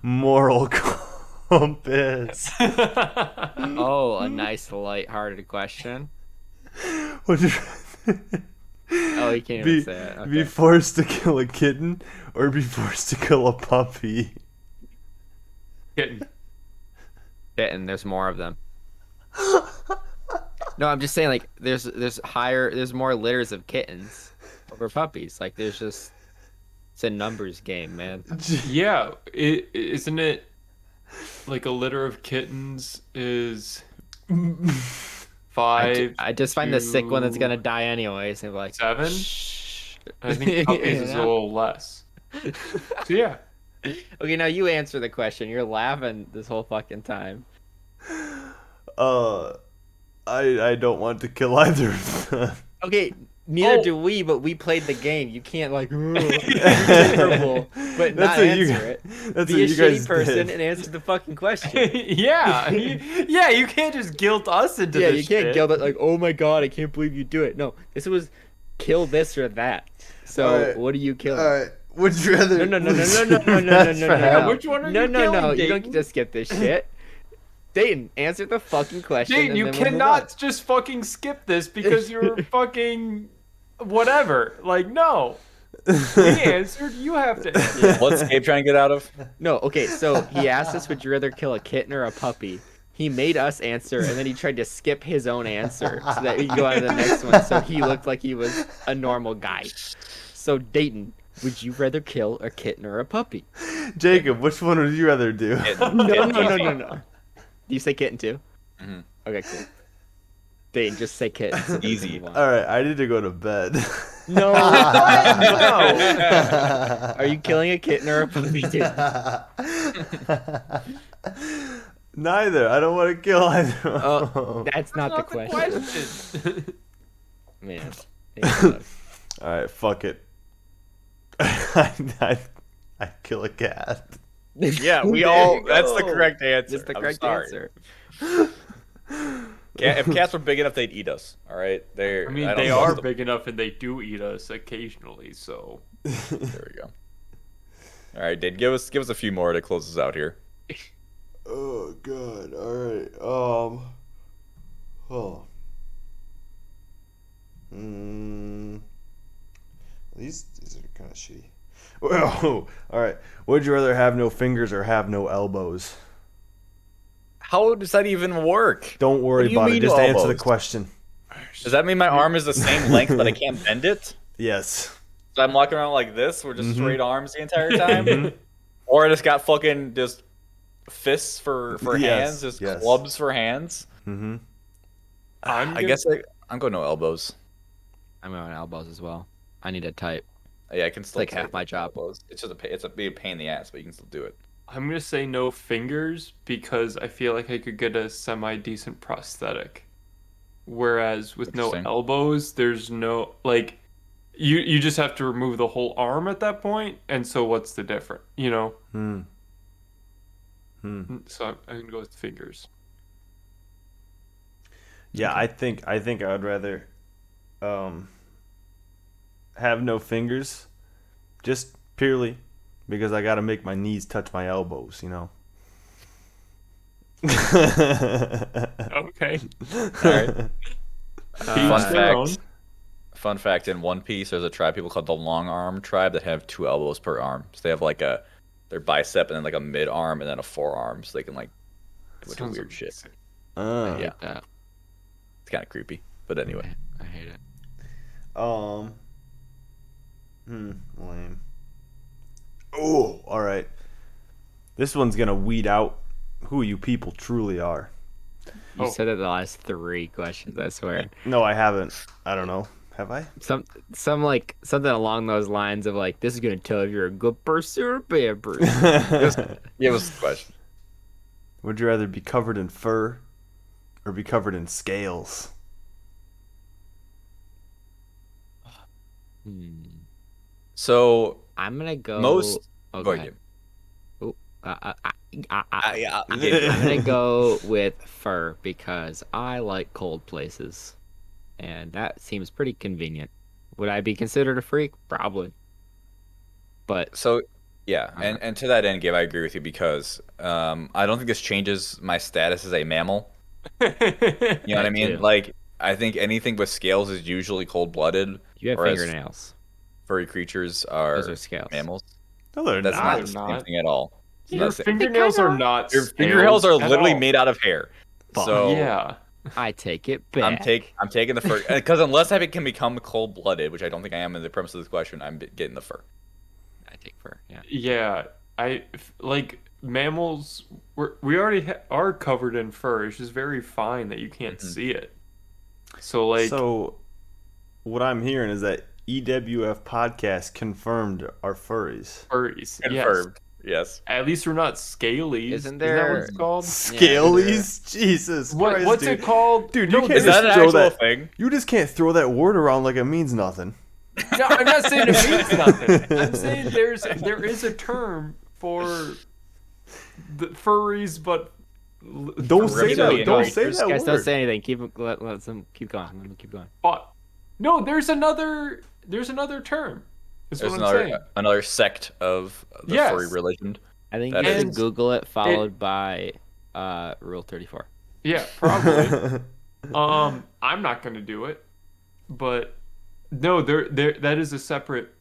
moral compass. Oh, a nice light-hearted question. Would you Oh, you can't even say it. Okay. be forced to kill a kitten or be forced to kill a puppy? Kitten. And there's more of them. No, I'm just saying, like, there's more litters of kittens over puppies. Like, it's a numbers game, man. Yeah, isn't it like a litter of kittens is 5. I just find the sick one that's to gonna die anyways, and be like 7. Shh. I think puppies is a little less. So yeah. Okay, now you answer the question. You're laughing this whole fucking time. I don't want to kill either of them. Okay, neither Oh. do we, but we played the game. You can't like, "Ugh, you're terrible," but That's not what you answer guys- it. That's Be what a you guys shitty person did. and answer the fucking question. Yeah. You can't just guilt us into Yeah, this you can't shit. guilt it like, "Oh my god, I can't believe you do it." No, this was kill this or that. So Alright, what are you killing? Alright, would you rather? No, no, no, no, lose no, your no, no, no, best no, no, friend? no. Which one are No, you no, killing, no. You don't Dayton? get to skip this shit. Dayton, answer the fucking question. Dayton, and you then we'll move cannot just fucking skip this because you're fucking whatever. Like, no. We answered, you have to answer. What's Gabe trying to get out of? on. No, okay, so he asked us, would you rather kill a kitten or a puppy? He made us answer, and then he tried to skip his own answer so that we could go on to the next one. So he looked like he was a normal guy. So Dayton, would you rather kill a kitten or a puppy? Jacob, which one would you rather do? No. Do you say kitten too? Mhm. Okay, cool. Dayton, just say kitten. so we can Easy. move on. Alright, I need to go to bed. No. No. Are you killing a kitten or a puppy, dude? Neither. I don't want to kill either. of them. That's not the question. question. Man. Alright, fuck it. I kill a cat. Yeah, we There all. you That's the go. correct answer. That's the I'm correct sorry. answer. If cats were big enough, they'd eat us. All right, they're. I mean, don't they trust are them. big enough and they do eat us occasionally, so. There we go. All right, Dave, give us a few more to close this out here. Oh god. Alright. Oh. These are kind of shitty. Whoa. Alright. Would you rather have no fingers or have no elbows? How does that even work? Don't worry What do you about it. mean Just no answer the elbows? question. Does that mean my arm is the same length, but I can't bend it? Yes. So I'm walking around like this, with just Mhm. straight arms the entire time, Mhm. or I just got fucking just fists for Yes, hands, just yes. clubs for hands. Mm-hmm. I guess I'm going no elbows. I'm on elbows as well. I need to type. Yeah, I can still like half take my job. elbows. It's just it's a big pain in the ass, but you can still do it. I'm gonna say no fingers because I feel like I could get a semi-decent prosthetic. Whereas with no Interesting. elbows, there's no like you just have to remove the whole arm at that point, and so what's the difference? You know? So I'm gonna go with fingers. Yeah, I think I would rather have no fingers, just purely because I got to make my knees touch my elbows, you know. Okay. All right. Each their own. Fun fact: in One Piece, there's a tribe people called the Long Arm tribe that have 2 elbows per arm. So they have like their bicep and then like a mid arm and then a forearm, so they can like do Sounds weird shit. amazing. Yeah, That. it's kind of creepy, but anyway. I hate it. Lame. Oh, all right. This one's gonna weed out who you people truly are. You Oh. said it the last 3 questions, I swear. No, I haven't. I don't know. Have I? Some like something along those lines of like, this is gonna tell if you're a good person or a bad person. Give us the question. Would you rather be covered in fur or be covered in scales? So I'm gonna go. most. Oh, Go go ahead. ahead. I'm Yeah. gonna go with fur because I like cold places, and that seems pretty convenient. Would I be considered a freak? Probably. But So, yeah, and to that end, Gabe, I agree with you because I don't think this changes my status as a mammal. You know what I I mean? do. Like, I think anything with scales is usually cold-blooded. you have whereas fingernails. Furry creatures are Those are scales. mammals. No, they're That's not. not they're the same not. thing at all. It's not Your the same. fingernails are not. Your fingernails are scales at literally all. made out of hair. Fuck. So Yeah. I take it back. I'm taking the fur because unless I can become cold-blooded, which I don't think I am in the premise of this question, I'm getting the fur. I take fur. Yeah. Yeah. Like mammals we already are covered in fur. It's just very fine that you can't see it. So like, So, what I'm hearing is that EWF podcast confirmed our furries. furries. Confirmed. Yes. Yes. At least we're not scalies. Isn't that there- what it's called? Scalies? Jesus Christ, What's dude. it called? Dude, you No, can't Is that an throw actual that. thing? You just can't throw that word around like it means nothing. No, I'm not saying it means nothing. I'm saying there is a term for the furries, but Don't say that. reptilian Don't say creatures. that Guys, don't word. say anything. Let them keep going. Let me keep going. but no, there's another term. Is There's what I'm saying. another sect of the Yes. furry religion. I think That you is- should Google it, followed by Rule 34. Yeah, probably. I'm not gonna do it, but no, there that is a separate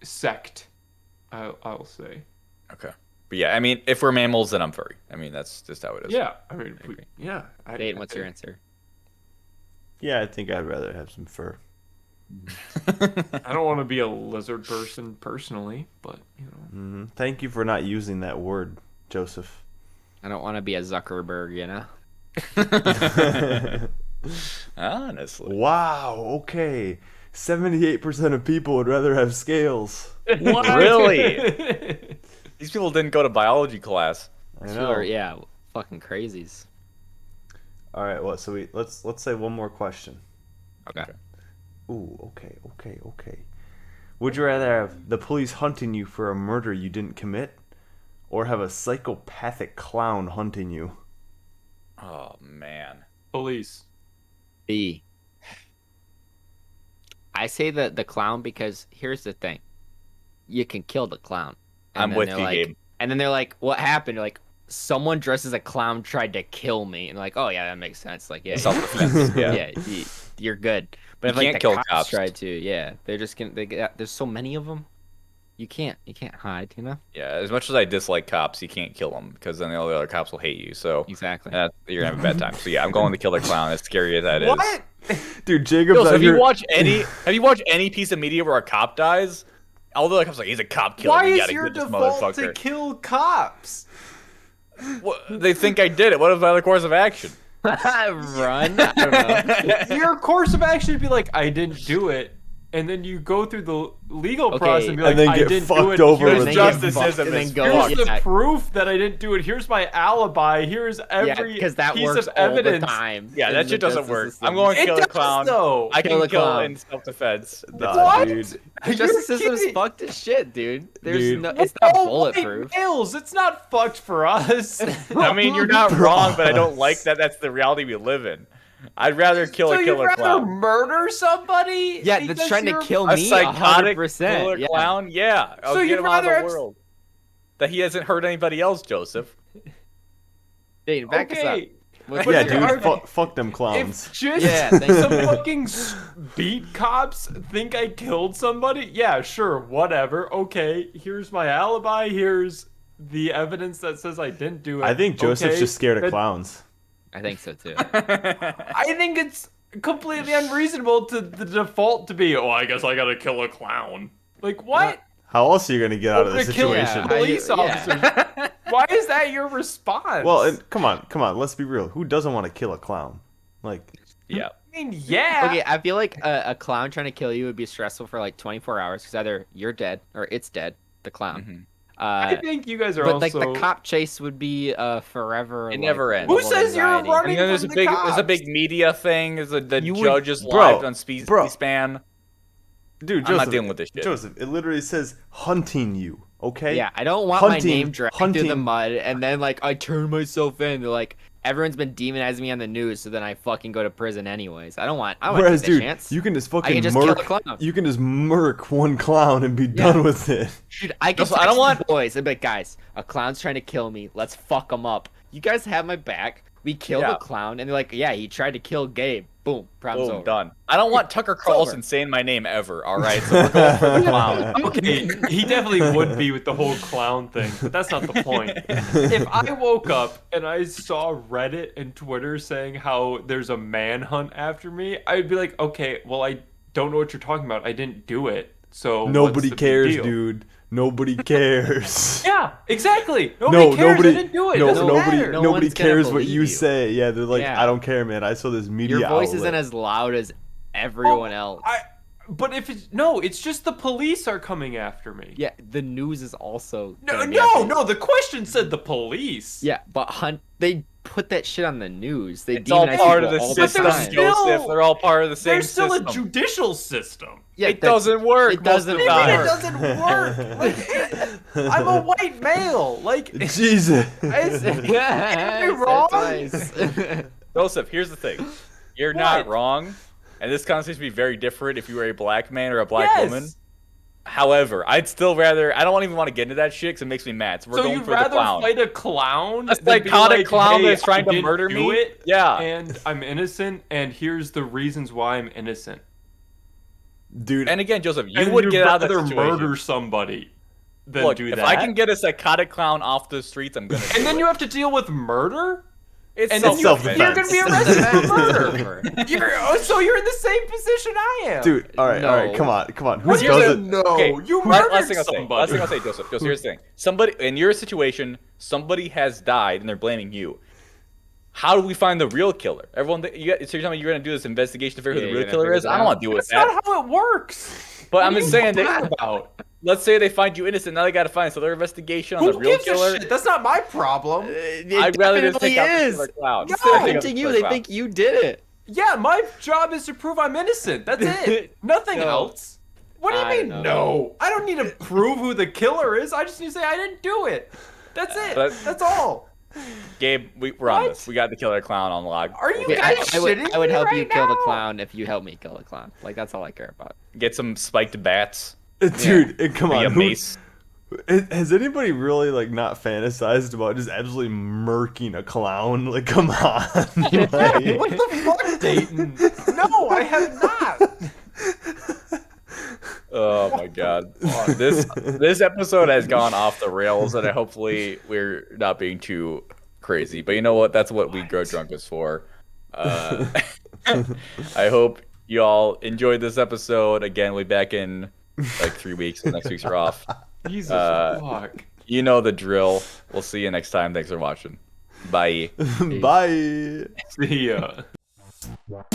sect. I'll say. Okay. But yeah, I mean, if we're mammals, then I'm furry. I mean, that's just how it is. Yeah, I mean, agree. yeah. Dayton, what's your answer? Yeah, I think I'd rather have some fur. I don't want to be a lizard person personally, but you know. Thank you for not using that word, Joseph. I don't want to be a Zuckerberg, you know? Honestly. Wow, okay. 78% of people would rather have scales. What? Really? These people didn't go to biology class. I know. Sure, yeah. Fucking crazies. All right, what? So let's say one more question. Okay. Ooh, okay. Would you rather have the police hunting you for a murder you didn't commit, or have a psychopathic clown hunting you? Oh man. Police. B. I say the clown because here's the thing. You can kill the clown. And I'm then with they're you, like, Gabe. And then they're like, what happened? You're like, someone dressed as a clown tried to kill me. And like, oh yeah, that makes sense. Like, yeah, Self-defense. Yeah. yeah, you're good. But You if like can't the kill cops cops. try to, yeah, they're just gonna. There's so many of them. You can't hide. You know. Yeah. As much as I dislike cops, you can't kill them because then all the other cops will hate you. So Exactly. you're gonna have a bad time. So yeah, I'm going to kill the clown. As scary as that is. What? Dude, Jacob's Yo, so out have you here. watched any piece of media where a cop dies? All the other cops are like, he's a cop killer. Why We is gotta your get this default to motherfucker. kill cops? What, they think I did it. What is my other course of action? Run. I don't know. Your course of action would be like, I didn't do it, and then you go through the legal Okay. process and be like, And then I get didn't do fucked it. over Here's with then the- get justice fucked system and is then go. Here's yeah, the proof that I didn't do it. Here's my alibi. Here's every because that piece works of all the evidence. time. Yeah, in that the shit doesn't justice work. system. I'm going to It kill does the clown. though. I Kill can the kill clown. in self-defense. Nah, What? dude. The justice You're system's kidding. fucked as shit, dude. There's Dude. no. It's not Oh, bulletproof. white males. It's not fucked for us. I mean, you're not wrong, but I don't like that. That's the reality we live in. I'd rather kill so a you'd killer rather clown. murder somebody? Yeah, that's because trying to you're- kill A me. psychotic 100%. killer Yeah. clown? Yeah. I'll So get you'd him out of rather the have- world. That he hasn't hurt anybody else, Joseph. Dane, back us up. Okay. What's But Yeah, you're dude, arguing- fuck them clowns. If just Yeah, thank some you. fucking beat cops think I killed somebody, yeah, sure, whatever. Okay, here's my alibi. Here's the evidence that says I didn't do it. I think Joseph's okay? just scared of That- clowns. I think so too. I think it's completely unreasonable to the default to be, oh, I guess I gotta kill a clown. Like, what? How else are you gonna get out of the To kill situation? Yeah. police Yeah. officers. Why is that your response? Well, and come on, let's be real. Who doesn't want to kill a clown? Like, Yeah. I mean, yeah. Okay, I feel like a clown trying to kill you would be stressful for like 24 hours because either you're dead or it's dead, the clown. Mhm. I think you guys are But also. like the cop chase would be forever. It like, never ends. Who level of says you're anxiety. running? And then there's a from the big, there's a cops. big media thing. Is the You would- judges bro, live on bro. C-SPAN. dude, I'm Joseph, not dealing with this shit. Joseph, it literally says hunting you. Okay. Yeah, I don't want my Hunting- name dragged through the hunting- mud and then like I turn myself in. They're like everyone's been demonizing me on the news, so then I fucking go to prison anyways. I don't want. I want to Whereas, take the dude, chance. you can just I fucking can just kill murk. the clown. You can just murk one clown and be done with it. Dude, I can Also, I don't text want- the boys and be like, guys, a clown's trying to kill me. Let's fuck him up. You guys have my back. We kill Yeah. the clown, and they're like, yeah, he tried to kill Gabe. Boom, problem's Boom, over. done. I don't want Tucker Carlson over. saying my name ever. All right, so we're going for the clown. Okay, he definitely would be with the whole clown thing, but that's not the point. If I woke up and I saw Reddit and Twitter saying how there's a manhunt after me, I'd be like, okay, well, I don't know what you're talking about. I didn't do it, so what's Nobody the big cares, deal? dude. Nobody cares. Yeah, exactly. Nobody cares. I didn't do it. No, Doesn't matter. No nobody one's gonna cares what believe you you. say. Yeah, they're like, Yeah. I don't care, man. I saw this media Your voice outlet. isn't as loud as everyone else. But if it's just the police are coming after me. Yeah, the news is also. No, gonna be after you. no. The question said the police. Yeah, but they put that shit on the news. They It's all demonize part of people the all system, time. still- Joseph. They're all part of the same There's still system. a judicial system. Yeah, It doesn't work. It doesn't most of the What do you mean time. it doesn't work? Like, I'm a white male. Like, Jesus. Yes, Am I wrong? that's nice. Joseph, here's the thing. You're not wrong, and this conversation would be very different if you were a black man or a black woman. However, I'd still rather. I don't even want to get into that shit because it makes me mad. So we're going you'd for the rather clown. fight a clown? A than be psychotic like, clown hey, that's trying I to didn't murder do me? It, Yeah. And I'm innocent, and here's the reasons why I'm innocent. Dude. And again, Joseph, you And would you'd get out of that rather situation. murder somebody than Look, do if that. I can get a psychotic clown off the streets, I'm gonna. and then you have to deal with murder. It's And then self-defense. you're gonna be arrested for Murder. murder. So you're in the same position I am. Dude, all right, No. come on. Who What does here's it? No, Okay, you last murdered thing I'll say. somebody. Last thing I'll say, Joseph. Here's the thing. Somebody in your situation, somebody has died, and they're blaming you. How do we find the real killer? Everyone, so you're telling me you're gonna do this investigation to figure out who Yeah, the real you're killer gonna is? figure I it don't out. want to deal with That's that. not how it works. But I'm What are just you saying talking that. about? Let's say they find you innocent. Now they gotta find some other investigation on Who the real gives killer. a shit? That's not my problem. I'd rather just take out the killer clown. No, I'd take out the Hunting you, killer they clown. think you did it. Yeah, my job is to prove I'm innocent. That's it. Nothing No. else. What do you I mean, don't no? I don't need to prove who the killer is. I just need to say I didn't do it. That's it. That's all. Gabe, we're on What? this. We got the killer clown on log. Are you Wait, guys I would shitting help me you right kill the now? clown if you help me kill the clown. Like, that's all I care about. Get some spiked bats. Dude, come Maybe on. a mace. Has anybody really like not fantasized about just absolutely murking a clown? Like, come on. Like- What the fuck, Dayton? No, I have not. Oh my god. This episode has gone off the rails, and hopefully we're not being too crazy. But you know what? That's what we grow drunk is for. I hope you all enjoyed this episode. Again, we'll be back in like 3 weeks. Next week's are off. Jesus fuck. You know the drill. We'll see you next time. Thanks for watching. Bye. Bye. See ya. What?